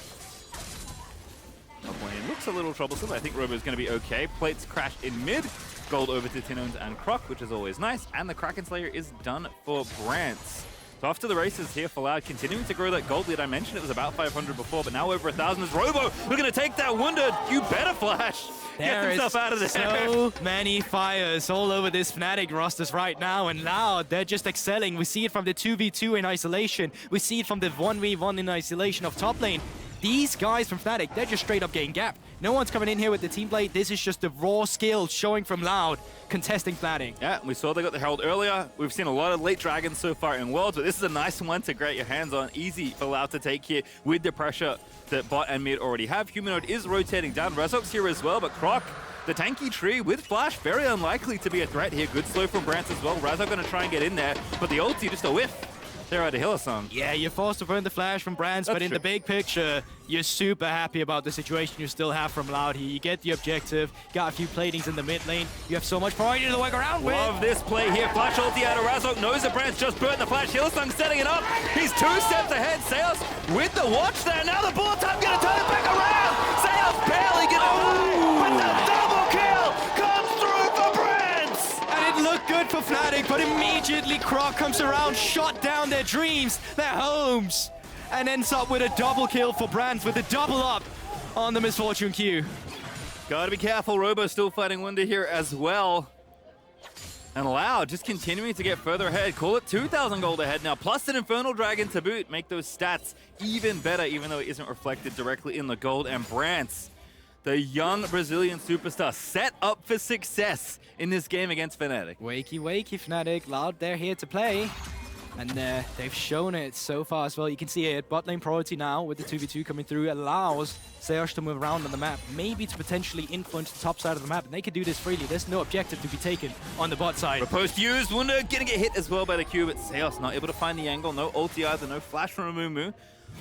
Top lane looks a little troublesome. I think Robo's gonna be okay. Plates crash in mid. Gold over to Tinowns and Croc, which is always nice. And the Kraken Slayer is done for Brance. So off to the races here for Loud, continuing to grow that gold lead. I mentioned it was about 500 before, but now over 1,000 is Robo. We're going to take that Wunder. You better flash. Get himself out of there. So many fires all over this Fnatic rosters right now, and Loud, they're just excelling. We see it from the 2v2 in isolation. We see it from the 1v1 in isolation of top lane. These guys from Fnatic, they're just straight up getting gapped. No one's coming in here with the team play. This is just the raw skill showing from Loud, contesting Fnatic. Yeah, we saw they got the Herald earlier. We've seen a lot of late dragons so far in Worlds, but this is a nice one to get your hands on. Easy for Loud to take here with the pressure that bot and mid already have. Humanoid is rotating down. Razork's here as well, but Croc, the tanky tree with flash, very unlikely to be a threat here. Good slow from Brance as well. Razork going to try and get in there, but the ulti just a whiff. They're out of Hylissang. Yeah, you're forced to burn the flash from Brance, but in the big picture, you're super happy about the situation you still have from Loud here. You get the objective, got a few platings in the mid lane. You have so much priority to work around with. Love this play here. Flash ulti out of Razork. Knows that Brance just burnt the flash. Hylissang setting it up. He's 2 steps ahead. Sylas with the watch there. Now the bullet time going to turn it back around. Sylas barely getting away with the double kill. Comes through for Brance. And it looked good for Fnatic, but immediately Croc comes around, shot down their dreams, their homes, and ends up with a double kill for Brance with a double up on the Misfortune Q. Gotta be careful. Robo still fighting Wunder here as well. And Loud just continuing to get further ahead. Call it 2,000 gold ahead now, plus an Infernal Dragon to boot. Make those stats even better, even though it isn't reflected directly in the gold. And Brance, the young Brazilian superstar, set up for success in this game against Fnatic. Wakey, Fnatic. Loud, they're here to play. And they've shown it so far as well. You can see it, bot lane priority now with the 2v2 coming through allows Sejuani to move around on the map, maybe to potentially influence the top side of the map, and they can do this freely. There's no objective to be taken on the bot side. Post used, Wunder gonna get hit as well by the Q, but Sejuani not able to find the angle. No ulti either, no flash from Amumu.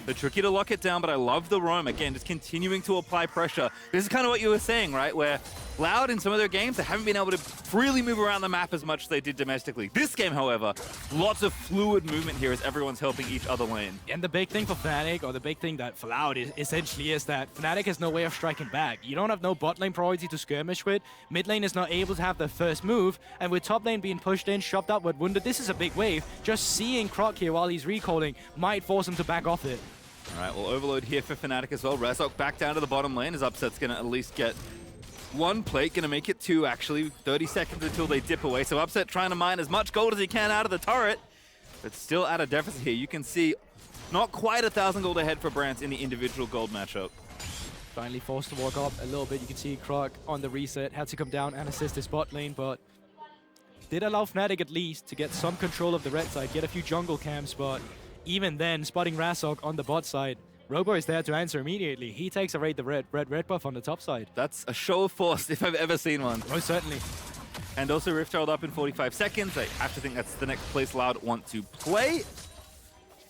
They're tricky to lock it down, but I love the roam. Again, just continuing to apply pressure. This is kind of what you were saying, right? Where Loud in some of their games, they haven't been able to freely move around the map as much as they did domestically. This game, however, lots of fluid movement here as everyone's helping each other lane. And the big thing for Fnatic, or the big thing that for Loud essentially is that Fnatic has no way of striking back. You don't have no bot lane priority to skirmish with. Mid lane is not able to have the first move. And with top lane being pushed in, shoved out with Wunder, this is a big wave. Just seeing Croc here while he's recalling might force him to back off it. All right, well, overload here for Fnatic as well. Razork back down to the bottom lane. His upset's going to at least get one plate, going to make it two, actually. 30 seconds until they dip away. So Upset trying to mine as much gold as he can out of the turret, but still at a deficit here. You can see not quite 1,000 gold ahead for Brance in the individual gold matchup. Finally forced to walk up a little bit. You can see Croc on the reset, had to come down and assist his bot lane, but did allow Fnatic at least to get some control of the red side, get a few jungle camps, but even then, spotting Razork on the bot side, Robo is there to answer immediately. He takes away the red buff on the top side. That's a show of force if I've ever seen one. Most certainly. And also Rift Herald up in 45 seconds. I have to think that's the next place Loud want to play.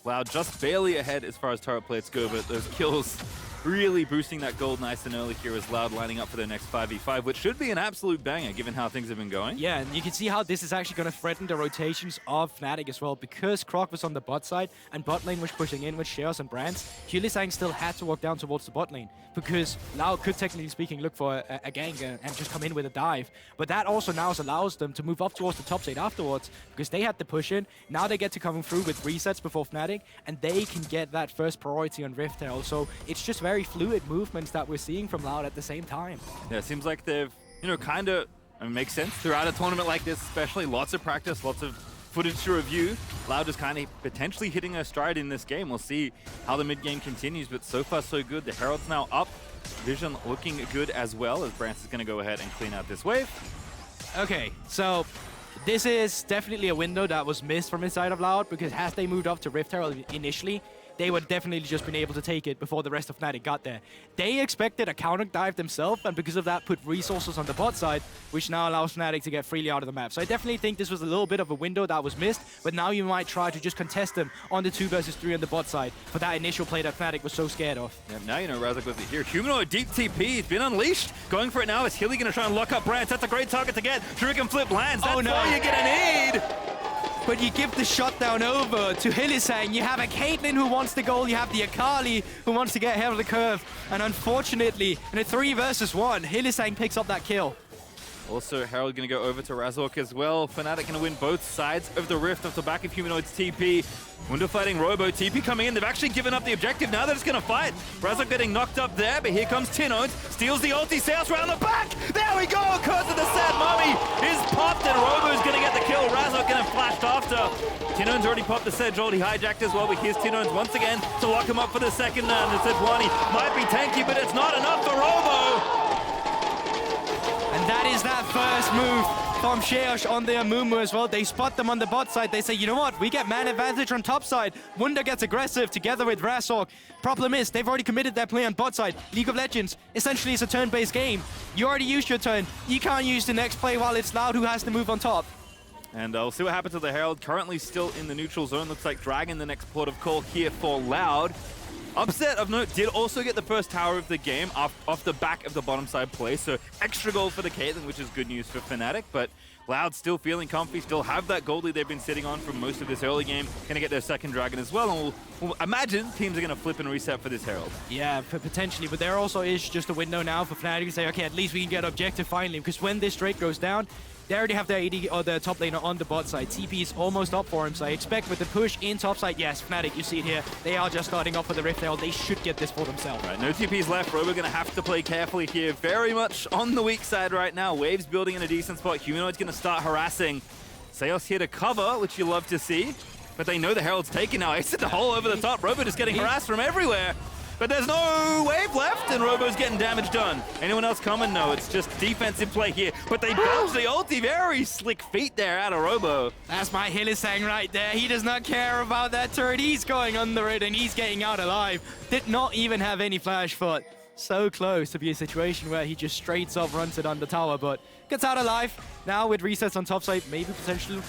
Loud just barely ahead as far as turret plates go, but those kills really boosting that gold nice and early here as Loud lining up for their next 5v5, which should be an absolute banger given how things have been going. Yeah, and you can see how this is actually going to threaten the rotations of Fnatic as well, because Croc was on the bot side and bot lane was pushing in with Shares and Brance. Hylissang still had to walk down towards the bot lane because Loud could, technically speaking, look for a gank and just come in with a dive. But that also now allows them to move up towards the top side afterwards because they had to push in. Now they get to come through with resets before Fnatic, and they can get that first priority on Rift Herald. So it's just very fluid movements that we're seeing from Loud at the same time. Yeah, it seems like they've, kind of, makes sense throughout a tournament like this, especially lots of practice, lots of footage to review. Loud is kind of potentially hitting a stride in this game. We'll see how the mid game continues, but so far so good. The Herald's now up. Vision looking good as well as Brance is going to go ahead and clean out this wave. Okay, so this is definitely a window that was missed from inside of Loud because as they moved up to Rift Herald initially, they would definitely just been able to take it before the rest of Fnatic got there. They expected a counter dive themselves, and because of that put resources on the bot side, which now allows Fnatic to get freely out of the map. So I definitely think this was a little bit of a window that was missed, but now you might try to just contest them on the 2 versus 3 on the bot side for that initial play that Fnatic was so scared of. Yeah, now Razork with it here. Humanoid deep TP, he's been unleashed. Going for it now. Is Hilly going to try and lock up Brance? That's a great target to get. Shuriken flip lands. That's all you're going to need. But you give the shutdown over to Hylissang. You have a Caitlyn who wants the goal. You have the Akali who wants to get ahead of the curve. And unfortunately, in a 3 versus 1, Hylissang picks up that kill. Also, Herald going to go over to Razork as well. Fnatic going to win both sides of the rift off the back of Humanoid's TP. Wunder fighting Robo. TP coming in. They've actually given up the objective. Now they're just going to fight. Razork getting knocked up there, but here comes Tinowns. Steals the ulti. Sails around the back. There we go. Curse of the Sad Mummy is popped, and Robo's going to get the kill. Razork getting flashed after. Tinowns already popped the Sejuani. He hijacked as well, but here's Tinowns once again to lock him up for the second. The Sejuani might be tanky, but it's not enough for Robo. And that is that first move from Sheosh on the Amumu as well. They spot them on the bot side. They say, you know what? We get man advantage on top side. Wunder gets aggressive together with Razork. Problem is, they've already committed their play on bot side. League of Legends, essentially, it's a turn-based game. You already used your turn. You can't use the next play while it's Loud who has to move on top. And we'll see what happens to the Herald. Currently still in the neutral zone. Looks like Dragon, the next port of call here for Loud. Upset of note did also get the first tower of the game off the back of the bottom side play, so extra gold for the Caitlyn, which is good news for Fnatic, but Loud still feeling comfy, still have that gold lead they've been sitting on for most of this early game. Going to get their second Dragon as well, and we'll imagine teams are going to flip and reset for this Herald. Yeah, potentially, but there also is just a window now for Fnatic to say, okay, at least we can get objective finally, because when this Drake goes down, they already have their AD or the top laner on the bot side. TP is almost up for him, so I expect with the push in top side, yes, Fnatic, you see it here, they are just starting off for the Rift Herald. They should get this for themselves. Right, no TPs left. Robo going to have to play carefully here. Very much on the weak side right now. Waves building in a decent spot. Humanoid's going to start harassing. Sylas here to cover, which you love to see. But they know the Herald's taken now. Ace the hole over the top. Robo just getting harassed from everywhere. But there's no wave left, and Robo's getting damage done. Anyone else coming? No, it's just defensive play here. But they dodge the ulti. Very slick feet there out of Robo. That's my Hylissang right there. He does not care about that turret. He's going under it, and he's getting out alive. Did not even have any flash foot. So close to be a situation where he just straight up runs it on the tower, but gets out alive. Now with resets on top side, maybe potential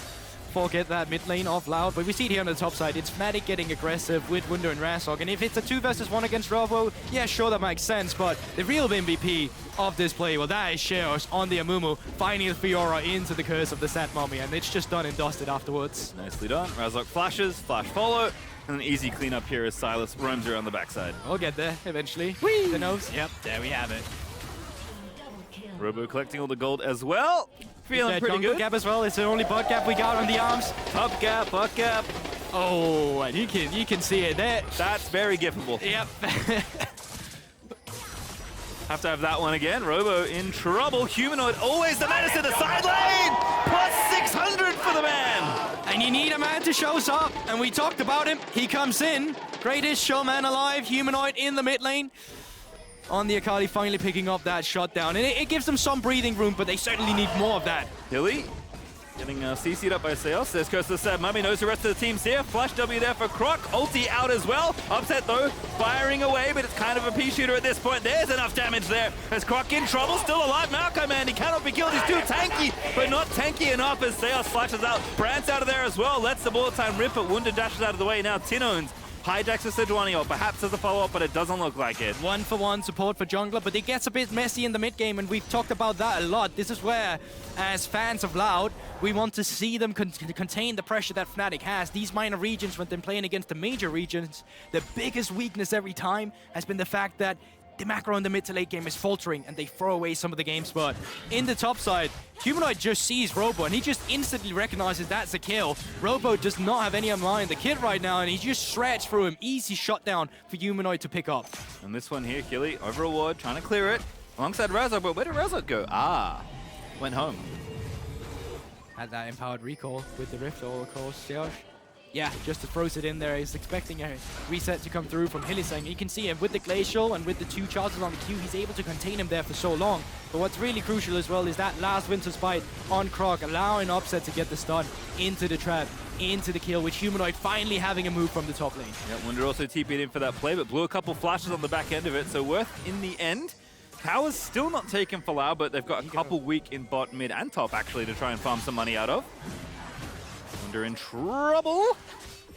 get that mid lane off Loud, but we see it here on the top side. It's Fnatic getting aggressive with Wunder and Razork, and if it's a 2 versus 1 against Robo, yeah, sure, that makes sense, but the real MVP of this play, well, that is Shares on the Amumu, finding the Fiora into the curse of the Sat Mommy, and it's just done and dusted afterwards. Nicely done. Razork flashes, flash follow, and an easy cleanup here as Sylas roams around the backside. We'll get there eventually. Whee! The nose. Yep, there we have it. Robo collecting all the gold as well. Feeling pretty good. Gap as well. It's the only bot gap we got on the arms. Top gap, butt gap. Oh, and you can see it there. That's very giftable. Yep. Have to have that one again. Robo in trouble. Humanoid always the menace to the side lane. Plus 600 for the man. And you need a man to show up. And we talked about him. He comes in. Greatest showman alive. Humanoid in the mid lane. On the Akali, finally picking up that shutdown. And it gives them some breathing room, but they certainly need more of that. Hilly getting CC'd up by Sejuani. There's Curse of the Sad Mummy, knows the rest of the team's here. Flash W there for Croc. Ulti out as well. Upset though, firing away, but it's kind of a pea shooter at this point. There's enough damage there. As Croc in trouble, still alive. Maokai, man, he cannot be killed. He's too tanky, but not tanky enough as Sejuani flashes out. Brance out of there as well. Lets the bullet time rip, but Wunder dashes out of the way. Now Tinowns hijacks the Sejuani, or perhaps as a follow-up, but it doesn't look like it. 1-for-1 support for jungler, but it gets a bit messy in the mid game, and we've talked about that a lot. This is where, as fans of Loud, we want to see them contain the pressure that Fnatic has. These minor regions, when they're playing against the major regions, the biggest weakness every time has been the fact that the macro in the mid to late game is faltering and they throw away some of the game spot. In the top side, Humanoid just sees Robo and he just instantly recognizes that's a kill. Robo does not have any in the kit right now and he just shreds through him. Easy shutdown for Humanoid to pick up. And this one here, Killy over a ward, trying to clear it alongside Razork, but where did Razork go? Ah, went home. Had that empowered recall with the Rift, of course, Josh. Yeah, just throws it in there. He's expecting a reset to come through from Hylissang. You can see him with the Glacial and with the 2 charges on the Q, he's able to contain him there for so long. But what's really crucial as well is that last Winter's Bite on Croc, allowing Upset to get the stun into the trap, into the kill, with Humanoid finally having a move from the top lane. Yeah, Wunder also TP'd in for that play, but blew a couple flashes on the back end of it, so worth in the end. Tower's still not taken for Lau, but they've got a couple weak in bot, mid, and top actually to try and farm some money out of. Wunder in trouble.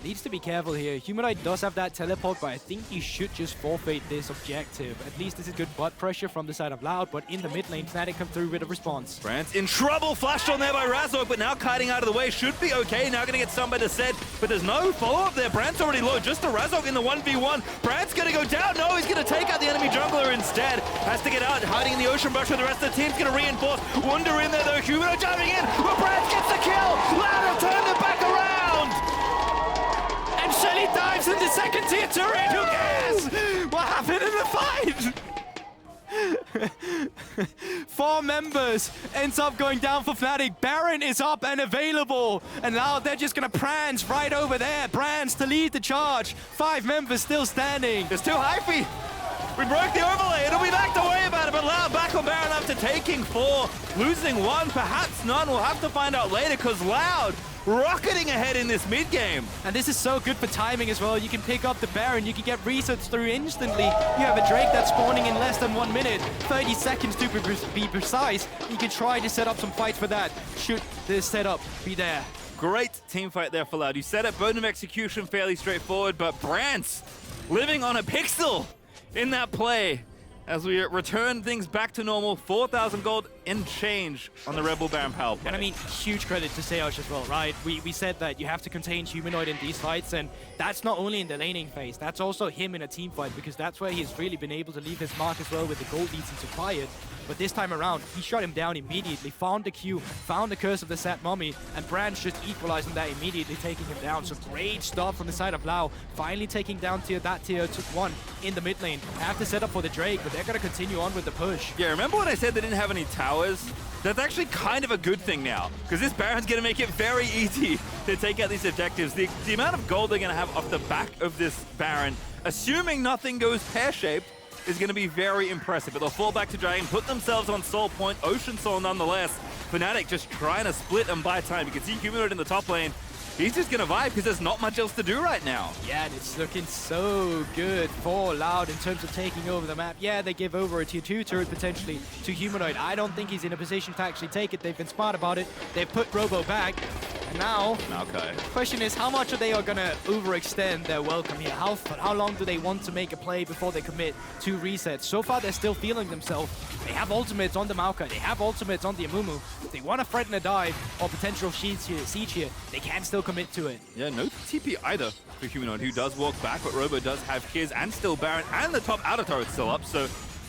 Needs to be careful here. Humanoid does have that teleport, but I think he should just forfeit this objective. At least this is good butt pressure from the side of Loud, but in the mid lane, Fnatic come through with a response. Brance in trouble, flashed on there by Razork, but now kiting out of the way. Should be okay, now gonna get stung by the set, but there's no follow-up there. Brance already low, just the Razork in the 1v1. Brance gonna go down, no, he's gonna take out the enemy jungler instead. Has to get out, hiding in the ocean brush with the rest of the team's gonna reinforce. Wunder in there though, Humanoid diving in, but Brance gets the kill! Loud have turned it back around! Shelly dives in the second tier turret. Who cares? What happened in the fight? 4 members ends up going down for Fnatic. Baron is up and available. And now they're just going to Brance right over there. Brance to lead the charge. 5 members still standing. It's too hypey. We broke the overlay. It'll be back to worry about it. But Loud back on Baron after taking 4. Losing 1, perhaps none. We'll have to find out later because Loud rocketing ahead in this mid game. And this is so good for timing as well. You can pick up the Baron, you can get resets through instantly. You have a Drake that's spawning in less than 1 minute, 30 seconds to be precise. You can try to set up some fights for that. Should this setup be there? Great team fight there for Loud. You said it, bone of execution fairly straightforward, but Brance living on a pixel in that play. As we return things back to normal, 4,000 gold in change on the Rebel Baron power play. And I mean, huge credit to Sejuani as well, right? We said that you have to contain Humanoid in these fights, and that's not only in the laning phase, that's also him in a team fight, because that's where he's really been able to leave his mark as well with the gold leads he's acquired. But this time around, he shot him down immediately, found the Q, found the Curse of the Sat Mummy, and Brance just equalizing that immediately, taking him down. So great stuff from the side of Lau, finally taking down that tier 1 in the mid lane. Have to set up for the Drake, but they're going to continue on with the push. Yeah, remember when I said they didn't have any towers? That's actually kind of a good thing now, because this Baron's going to make it very easy to take out these objectives. The amount of gold they're going to have off the back of this Baron, assuming nothing goes pear-shaped, is going to be very impressive. But they'll fall back to Dragon, put themselves on Soul Point, Ocean Soul nonetheless. Fnatic just trying to split and buy time. You can see Humanoid in the top lane. He's just going to vibe because there's not much else to do right now. Yeah, and it's looking so good for Loud in terms of taking over the map. Yeah, they give over a tier 2 turret potentially to Humanoid. I don't think he's in a position to actually take it. They've been smart about it. They've put Robo back. And now, Maokai. the question is how much are they going to overextend their welcome here? How long do they want to make a play before they commit to resets? So far, they're still feeling themselves. They have ultimates on the Maokai. They have ultimates on the Amumu. If they want to threaten a dive or potential siege here, they can still commit to it. Yeah, no TP either for Humanoid, who does walk back, but Robo does have Kiz and still Baron, and the top outer turret still up, so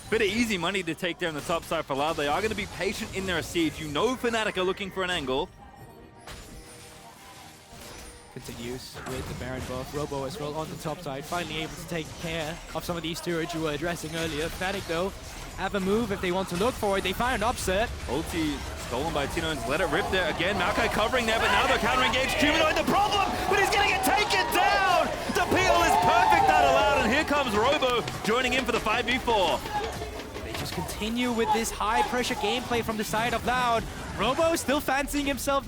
bit of easy money to take down the top side for Loud. They are going to be patient in their siege. You know Fnatic are looking for an angle. Continues with the Baron buff. Robo as well on the top side, finally able to take care of some of these turrets you were addressing earlier. Fnatic, though, have a move if they want to look for it. They find an upset. Ulti stolen by Tinowns. Let it rip there again. Maokai covering there, but now they're counter-engaged. Humanoid the problem, but he's going to get taken down. The peel is perfect out of Loud, and here comes Robo joining in for the 5v4. They just continue with this high-pressure gameplay from the side of Loud. Robo still fancying himself.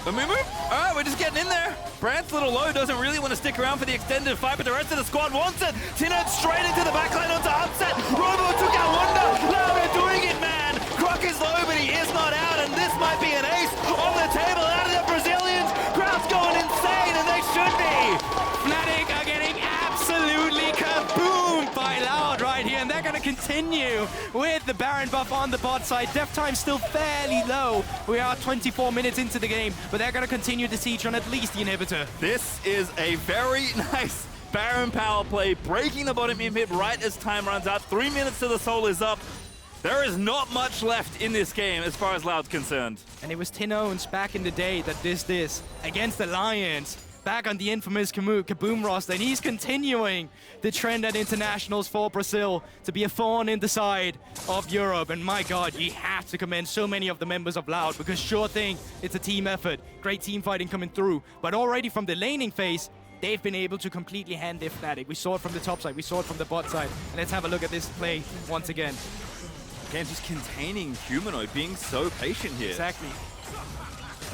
Amumu? All right, we're just getting in there. Brance, a little low, doesn't really want to stick around for the extended fight, but the rest of the squad wants it. Tinowns straight into the backline onto upset. Robo took out Wunder. Loud are doing it, man. Croc is low, but he is not out, and this might be an ace on the table out of the Brazilians. Crowd's going insane, and they should be. Fnatic are getting absolutely kaboomed by Loud right here, and they're going to continue with the Baron buff on the bot side. Death time still fairly low. We are 24 minutes into the game, but they're going to continue the siege on at least the inhibitor. This is a very nice Baron power play, breaking the bottom inhib right as time runs out. 3 minutes till the soul is up. There is not much left in this game as far as Loud's concerned. And it was Tinowns back in the day that did this against the Lions. Back on the infamous Kaboom roster, and he's continuing the trend at internationals for Brazil to be a thorn in the side of Europe. And my God, you have to commend so many of the members of Loud, because sure thing, it's a team effort. Great team fighting coming through. But already from the laning phase, they've been able to completely hand their Fnatic. We saw it from the top side, we saw it from the bot side. And let's have a look at this play once again. Again, just containing Humanoid, being so patient here. Exactly.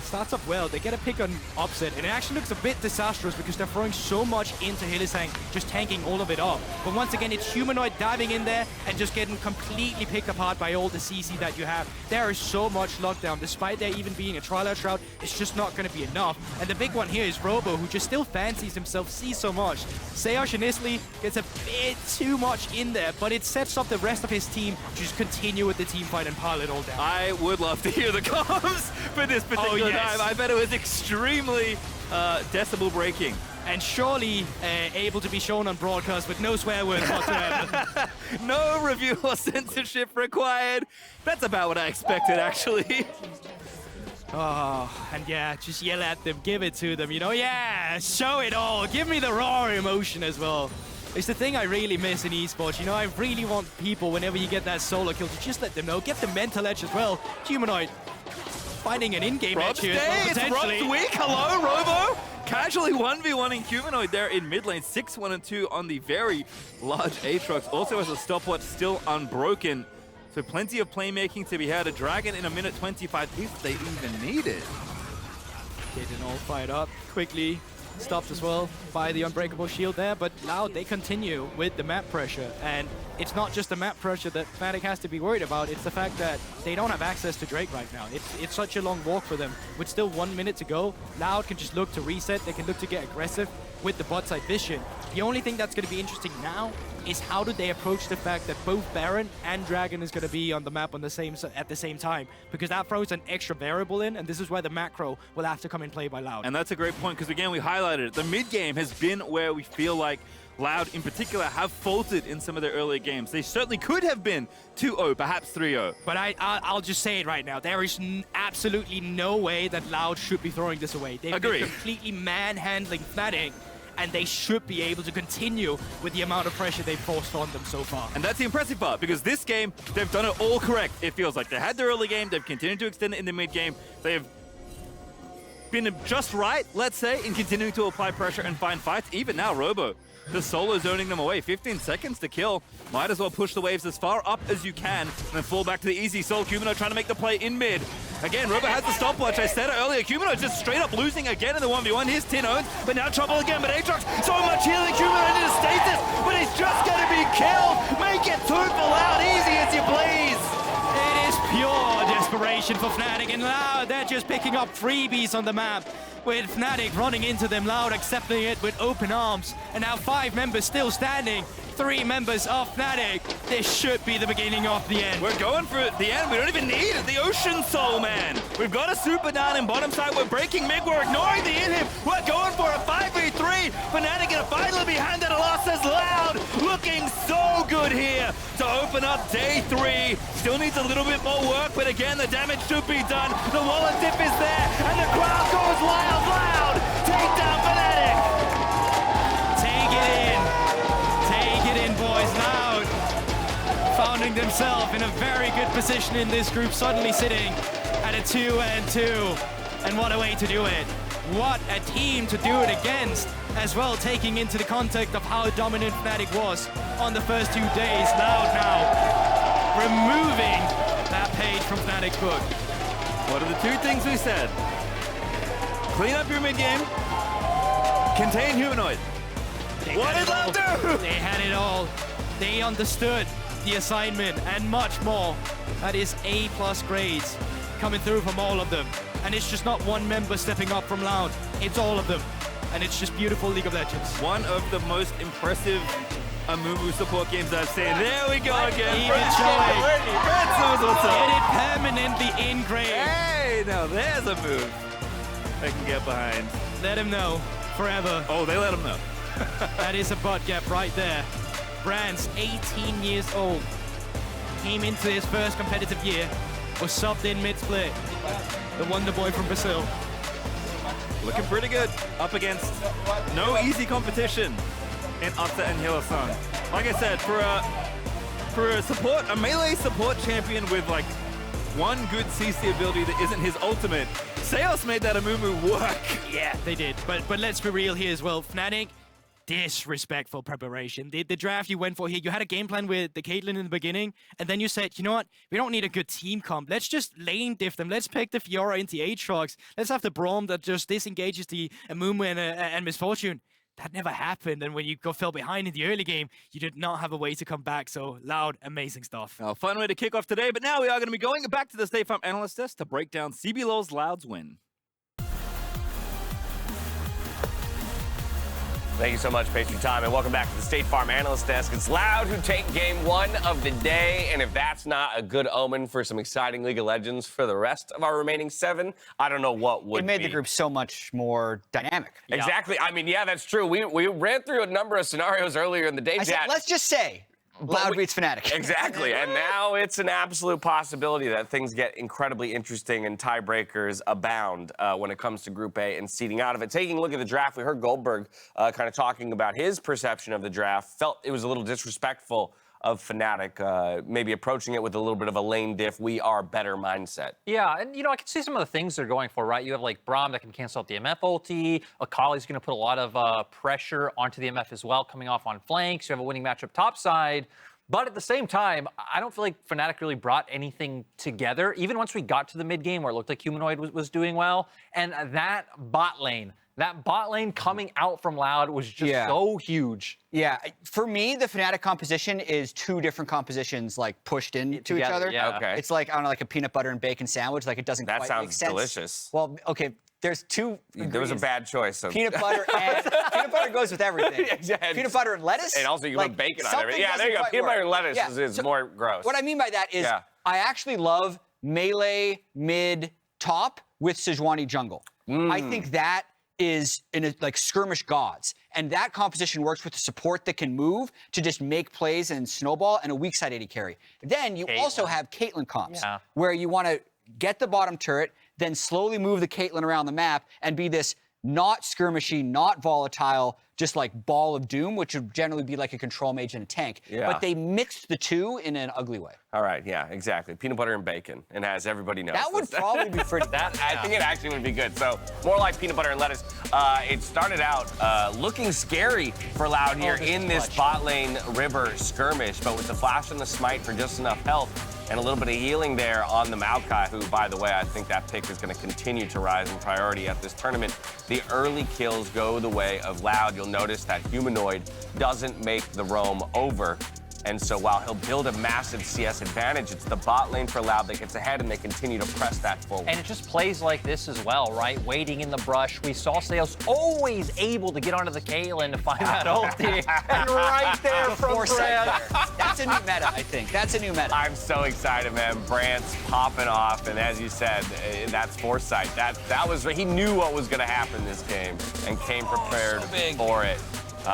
Starts up well, they get a pick on Upset, and it actually looks a bit disastrous because they're throwing so much into Hylissang, just tanking all of it off. But once again, it's Humanoid diving in there and just getting completely picked apart by all the CC that you have. There is so much lockdown, despite there even being a Trial Shroud, it's just not going to be enough. And the big one here is Robo, who just still fancies himself, sees so much. Sejuani and Isley gets a bit too much in there, but it sets up the rest of his team to just continue with the team fight and pile it all down. I would love to hear the comms for this particular dive. I bet it was extremely decibel breaking. And surely able to be shown on broadcast with no swear words whatsoever. No review or censorship required. That's about what I expected, actually. Oh, and yeah, just yell at them, give it to them, you know? Yeah, show it all. Give me the raw emotion as well. It's the thing I really miss in esports, you know? I really want people, whenever you get that solo kill, to just let them know. Get the mental edge as well. Humanoid finding an in-game edge here. It's Rob's weak. Hello, Robo. Casually 1v1ing Humanoid there in mid lane. 6-1 and 2 on the very large Aatrox. Also has a stopwatch still unbroken. So plenty of playmaking to be had. A Dragon in a minute 25 if they even need it. Getting all fired up quickly. Stopped as well by the Unbreakable Shield there, but Loud, they continue with the map pressure. And it's not just the map pressure that Fnatic has to be worried about, it's the fact that they don't have access to Drake right now. It's such a long walk for them. With still 1 minute to go, Loud can just look to reset, they can look to get aggressive with the bot side vision. The only thing that's going to be interesting now is how do they approach the fact that both Baron and Dragon is going to be on the map on the at the same time, because that throws an extra variable in, and this is where the macro will have to come in play by Loud. And that's a great point, because again, we highlighted it. The mid game has been where we feel like Loud in particular have faltered in some of their earlier games. They certainly could have been 2-0, perhaps 3-0. But I'll just say it right now. There is absolutely no way that Loud should be throwing this away. They've been completely manhandling Fnatic, and they should be able to continue with the amount of pressure they've forced on them so far. And that's the impressive part, because this game, they've done it all correct. It feels like they had their early game, they've continued to extend it in the mid game. They've been just right, let's say, in continuing to apply pressure and find fights. Even now, Robo, the solo zoning them away. 15 seconds to kill. Might as well push the waves as far up as you can and then fall back to the easy soul. Humanoid trying to make the play in mid. Again, Robo has the stopwatch. I said it earlier. Humanoid just straight up losing again in the 1v1. Here's Tinowns, but now trouble again. But Aatrox, so much healing. Humanoid into stasis, but he's just going to be killed. Make it 2 for Loud, easy as you please. It is pure desperation position for Fnatic, and Loud, they're just picking up freebies on the map, with Fnatic running into them, Loud accepting it with open arms, and now 5 members still standing, 3 members of Fnatic. This should be the beginning of the end. We're going for the end. We don't even need the Ocean Soul, man. We've got a super down in bottom side. We're breaking mid. We're ignoring the inhib. We're going for a 5v3. Fnatic gonna finally be handed a loss as Loud. Looking so good here to open up day 3. Still needs a little bit more work, but again, the damage should be done. The wallet dip is there, and the crowd goes wild. Loud. Take down Fnatic. Take it in. Take it in, boys. Loud founding themselves in a very good position in this group, suddenly sitting at a 2-2. And what a way to do it. What a team to do it against, as well, taking into the context of how dominant Fnatic was on the first 2 days. Loud now removing that page from Fnatic's book. What are the 2 things we said? Clean up your mid game, contain Humanoid. What did Loud do? They had it all. They understood the assignment and much more. That is A+ grades coming through from all of them. And it's just not one member stepping up from Loud. It's all of them. And it's just beautiful League of Legends. One of the most impressive Amumu support games I've seen. There we go again. Even showing. Brance knows what's up. Get it permanently engraved. Hey, now there's a move they can get behind. Let him know forever. Oh, they let him know. That is a butt gap right there. Brance, 18 years old, came into his first competitive year, was subbed in mid-split. The Wonder Boy from Brazil. Looking pretty good up against no easy competition in Upset and Hylissang. Like I said, for a support, a melee support champion with like one good CC ability that isn't his ultimate, Sylas made that Amumu work. Yeah, they did. But let's be real here as well. Fnatic, disrespectful preparation. The draft you went for here, you had a game plan with the Caitlyn in the beginning, and then you said, you know what, we don't need a good team comp. Let's just lane diff them. Let's pick the Fiora into Aatrox. Let's have the Braum that just disengages the Amumu and Misfortune. That never happened, and when you fell behind in the early game, you did not have a way to come back. So Loud, amazing stuff. A fun way to kick off today, but now we are going to be going back to the State Farm Analyst Desk to break down CBLOL's Loud's win. Thank you so much, Pace, for your time, and welcome back to the State Farm Analyst Desk. It's Loud who take game 1 of the day, and if that's not a good omen for some exciting League of Legends for the rest of our remaining 7, I don't know what would be. It made the group so much more dynamic. Exactly. I mean, yeah, that's true. We ran through a number of scenarios earlier in the day, chat. Let's just say, Loud beats Fnatic. Exactly, and now it's an absolute possibility that things get incredibly interesting and tiebreakers abound when it comes to Group A and seeding out of it. Taking a look at the draft, we heard Goldberg kind of talking about his perception of the draft. Felt it was a little disrespectful of Fnatic, maybe approaching it with a little bit of a lane diff, we are better mindset. Yeah, and you know, I can see some of the things they're going for, right? You have like Braum that can cancel out the MF ulti. Akali's going to put a lot of pressure onto the MF as well, coming off on flanks. You have a winning matchup topside. But at the same time, I don't feel like Fnatic really brought anything together, even once we got to the mid game where it looked like Humanoid was doing well. And that bot lane coming out from Loud was just so huge. Yeah, for me, the Fnatic composition is 2 different compositions like pushed into each other. Yeah. Okay. It's like, I don't know, like a peanut butter and bacon sandwich. Like it doesn't That quite sounds make sense. delicious. Well, okay, there's 2 There was a bad choice. So. Peanut butter and peanut butter goes with everything. Yeah, peanut butter and lettuce. And also you like, put bacon on something everything. Yeah, there you go. doesn't Peanut quite butter and work. lettuce is So more gross. What I mean by that is I actually love melee mid top with Sejuani jungle. I think that is in a, like skirmish gods. And that composition works with the support that can move to just make plays and snowball and a weak side AD carry. Then you also have Caitlyn comps where you want to get the bottom turret, then slowly move the Caitlyn around the map and be this not skirmishy, not volatile, just like ball of doom, which would generally be like a control mage and a tank. Yeah. But they mixed the 2 in an ugly way. All right, yeah, exactly. Peanut butter and bacon, and as everybody knows. That would probably be pretty I think it actually would be good. So more like peanut butter and lettuce. It started out looking scary for Loud here in this bot lane river skirmish, but with the flash and the smite for just enough health, and a little bit of healing there on the Maokai, who, by the way, I think that pick is going to continue to rise in priority at this tournament. The early kills go the way of Loud. You'll notice that Humanoid doesn't make the roam over And so while he'll build a massive CS advantage, it's the bot lane for Loud that gets ahead, and they continue to press that forward. And it just plays like this as well, right? Waiting in the brush. We saw Sylas always able to get onto the Caitlyn to find that ulti. And right there from Brance. That's a new meta, I think. That's a new meta. I'm so excited, man. Brance popping off, and as you said, that's foresight. That was, he knew what was going to happen this game and came prepared for it.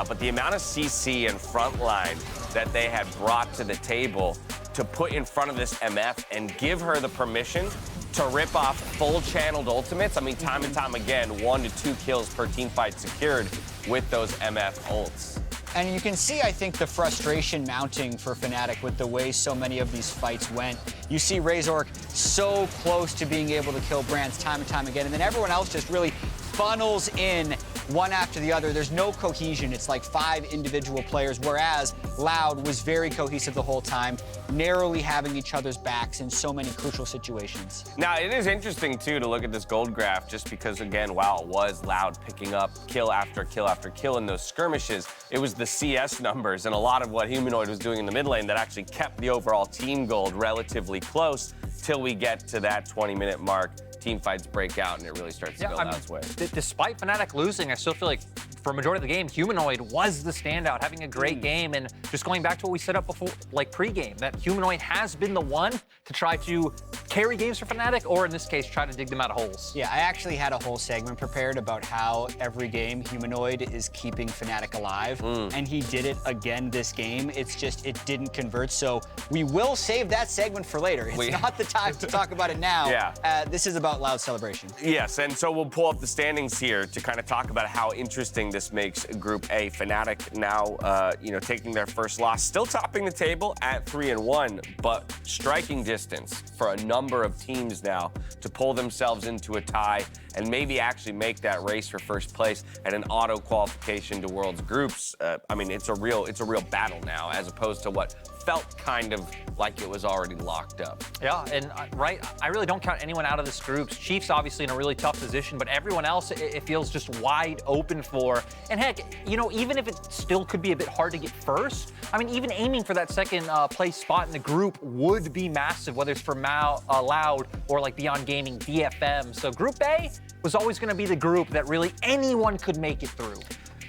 But the amount of CC and frontline that they had brought to the table to put in front of this MF and give her the permission to rip off full channeled ultimates. I mean, time and time again, 1 to 2 kills per team fight secured with those MF ults. And you can see, I think, the frustration mounting for Fnatic with the way so many of these fights went. You see Razork so close to being able to kill Brance time and time again, and then everyone else just really funnels in one after the other. There's no cohesion. It's like 5 individual players, whereas Loud was very cohesive the whole time, narrowly having each other's backs in so many crucial situations. Now, it is interesting, too, to look at this gold graph, just because, again, while it was Loud picking up kill after kill after kill in those skirmishes, it was the CS numbers and a lot of what Humanoid was doing in the mid lane that actually kept the overall team gold relatively close till we get to that 20-minute mark. Team fights break out and it really starts to go Loud's way. Despite Fnatic losing, I still feel like for a majority of the game, Humanoid was the standout, having a great game. And just going back to what we set up before, like pre-game, that Humanoid has been the one to try to carry games for Fnatic, or in this case, try to dig them out of holes. Yeah, I actually had a whole segment prepared about how every game Humanoid is keeping Fnatic alive, and he did it again this game. It's just, it didn't convert, so we will save that segment for later. It's not the time to talk about it now. Yeah. This is about Loud celebration. Yes, and so we'll pull up the standings here to kind of talk about how interesting this makes Group A. Fnatic now, you know, taking their first loss, still topping the table at 3-1, but striking distance for a number of teams now to pull themselves into a tie and maybe actually make that race for first place at an auto qualification to Worlds groups. I mean, it's a real battle now, as opposed to what felt kind of like it was already locked up. Yeah, and I really don't count anyone out of this group. Chiefs obviously in a really tough position, but everyone else it feels just wide open for. And heck, you know, even if it still could be a bit hard to get first, I mean, even aiming for that second place spot in the group would be massive, whether it's for Loud or like Beyond Gaming, DFM. So Group A was always going to be the group that really anyone could make it through.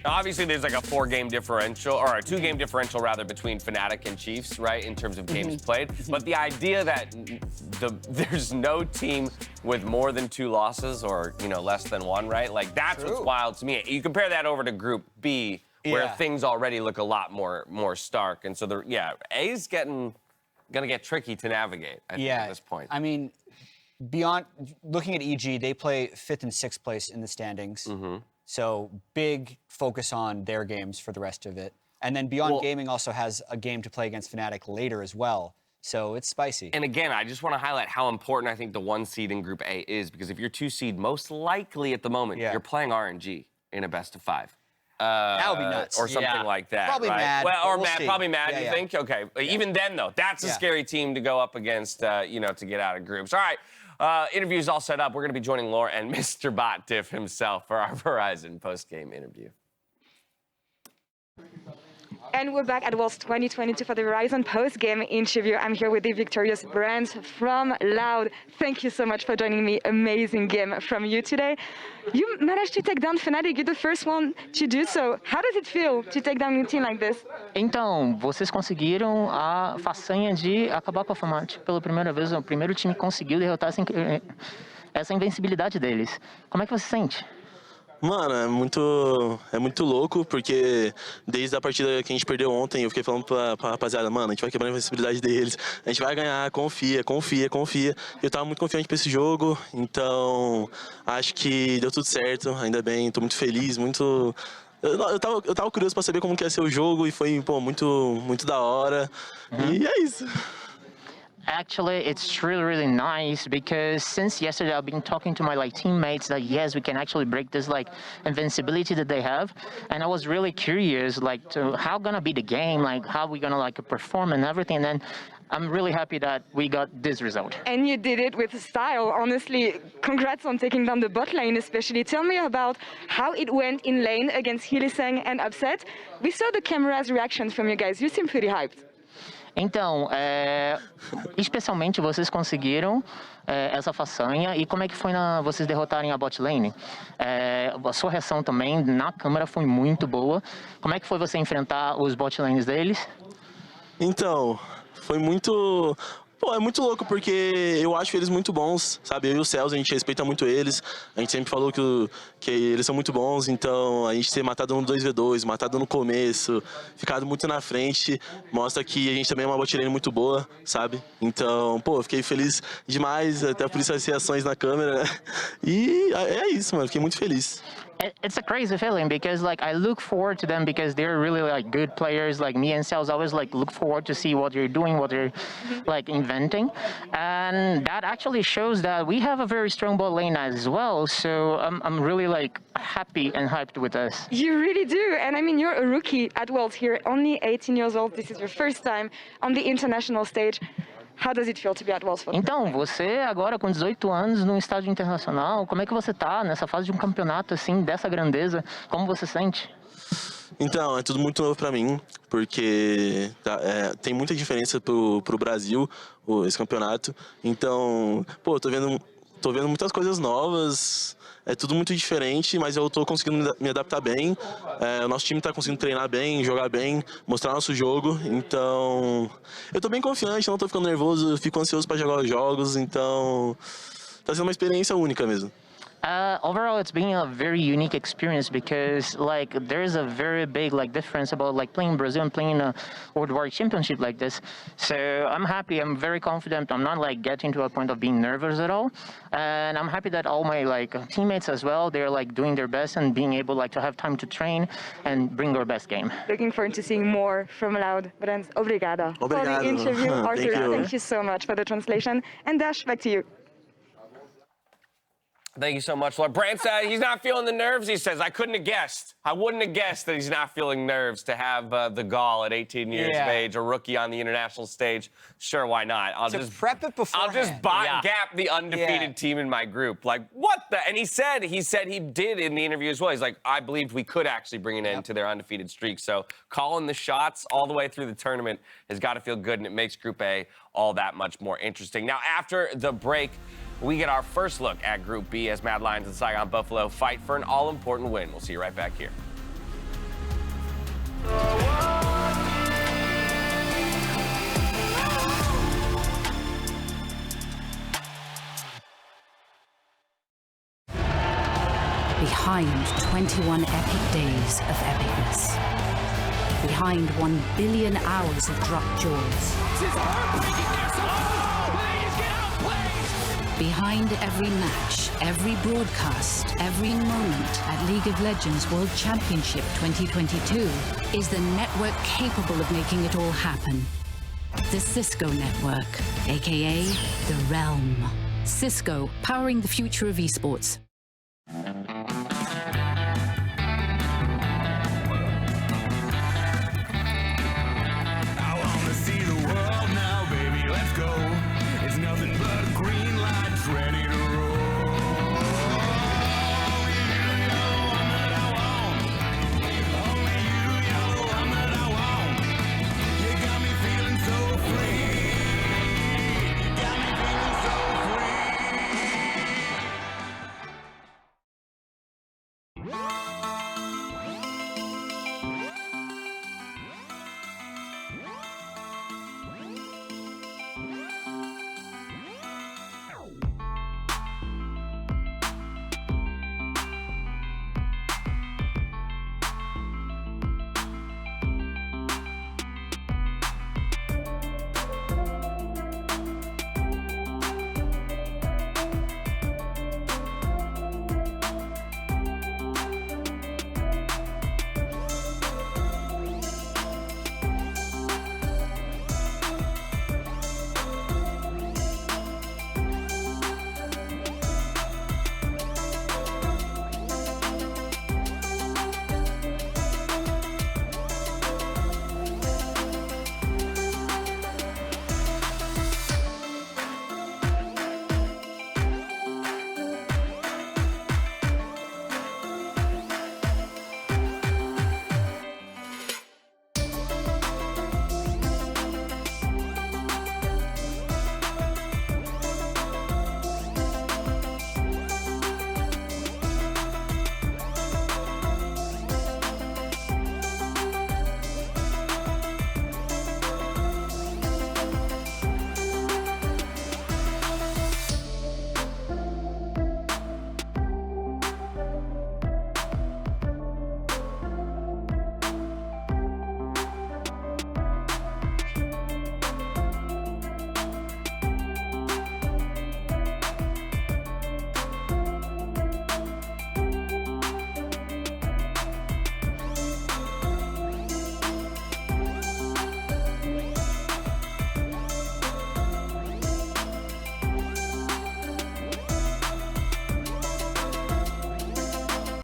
Now, obviously, there's like a 4-game differential, or a 2-game differential rather, between Fnatic and Chiefs, right, in terms of games played. But the idea that there's no team with more than 2 losses, or, you know, less than 1, right? Like, that's what's wild to me. You compare that over to Group B, where things already look a lot more stark. And so, A's gonna get tricky to navigate, I think, at this point. I mean, beyond looking at EG, they play 5th and 6th place in the standings. So big focus on their games for the rest of it. And then Beyond Gaming also has a game to play against Fnatic later as well. So it's spicy. And again, I just want to highlight how important I think the 1 seed in Group A is, because if you're 2 seed, most likely at the moment, you're playing RNG in a best of 5. That would be nuts. Or something like that. Probably right? mad. Well, or we'll mad, see. probably mad, you think? Okay. Even then, though, that's a scary team to go up against, you know, to get out of groups. All right. Interviews all set up. We're going to be joining Laura and Mr. Bot Diff himself for our Verizon post-game interview. And we're back at Worlds 2022 for the Verizon post-game interview. I'm here with the victorious Brance from Loud. Thank you so much for joining me. Amazing game from you today. You managed to take down Fnatic. You're the first one to do so. How does it feel to take down a team like this? Então, vocês conseguiram a façanha de acabar com a Fnatic pela primeira vez. O primeiro time conseguiu derrotar essa invencibilidade deles. Como é que você se sente? Mano, é muito louco, porque desde a partida que a gente perdeu ontem, eu fiquei falando pra rapaziada, mano, a gente vai quebrar a invencibilidade deles, a gente vai ganhar, confia. Eu tava muito confiante pra esse jogo, então acho que deu tudo certo, ainda bem, tô muito feliz, eu tava curioso pra saber como que ia ser o jogo e foi, pô, muito da hora, e é isso. Actually, it's really nice because since yesterday I've been talking to my teammates that yes, we can actually break this invincibility that they have, and I was really curious to how gonna be the game, how we gonna perform and everything. And then I'm really happy that we got this result. And you did it with style. Honestly, congrats on taking down the bot lane especially. Tell me about how it went in lane against Hylissang and Upset. We saw the camera's reactions from you guys. You seem pretty hyped. Então, especialmente vocês conseguiram essa façanha, e como é que foi vocês derrotarem a bot lane? A sua reação também na câmera foi muito boa. Como é que foi você enfrentar os bot lanes deles? Então, foi muito... Pô, é muito louco, porque eu acho eles muito bons, sabe? Eu e o Celso, a gente respeita muito eles. A gente sempre falou que eles são muito bons, então a gente ter matado no 2v2, matado no começo, ficado muito na frente, mostra que a gente também é uma botlane muito boa, sabe? Então, pô, eu fiquei feliz demais, até por isso as reações na câmera. E é isso, mano, fiquei muito feliz. It's a crazy feeling because like I look forward to them because they're really like good players. Like me and Sales always like look forward to see what they're doing, what they're like inventing, and that actually shows that we have a very strong bot lane as well. So I'm really like happy and hyped with us. You really do, and I mean you're a rookie at Worlds here, only 18 years old. This is your first time on the international stage. How does it feel to be at Worlds? Então, você agora com 18 anos no estádio internacional, como é que você tá nessa fase de um campeonato assim, dessa grandeza? Como você sente? Então, é tudo muito novo pra mim, porque tem muita diferença pro Brasil, esse campeonato. Então, pô, tô vendo muitas coisas novas, é tudo muito diferente, mas eu tô conseguindo me adaptar bem. O nosso time tá conseguindo treinar bem, jogar bem, mostrar nosso jogo. Então, eu tô bem confiante, não tô ficando nervoso, fico ansioso pra jogar os jogos, então tá sendo uma experiência única mesmo. Overall, it's been a very unique experience because like there's a very big like difference about like playing Brazil and playing a World War Championship like this. So I'm happy. I'm very confident. I'm not like getting to a point of being nervous at all, and I'm happy that all my like teammates as well, they're like doing their best and being able like to have time to train and bring their best game. Looking forward to seeing more from Loud. Brance, obrigada for the interview. Arthur, thank you so much for the translation. And Dash, back to you. Thank you so much, Lord. Brance, he's not feeling the nerves, he says. I couldn't have guessed. I wouldn't have guessed that he's not feeling nerves to have the gall at 18 years of age, a rookie on the international stage. Sure, why not? I'll just prep it beforehand. I'll just gap the undefeated team in my group. Like, what the? And he said he did in the interview as well. He's like, I believed we could actually bring an end to their undefeated streak. So calling the shots all the way through the tournament has got to feel good, and it makes Group A all that much more interesting. Now, after the break, we get our first look at Group B as Mad Lions and Saigon Buffalo fight for an all-important win. We'll see you right back here. Behind 21 epic days of epicness. Behind 1 billion hours of dropped jewels. Behind every match, every broadcast, every moment at League of Legends World Championship 2022 is the network capable of making it all happen. The Cisco Network, aka The Realm. Cisco, powering the future of esports.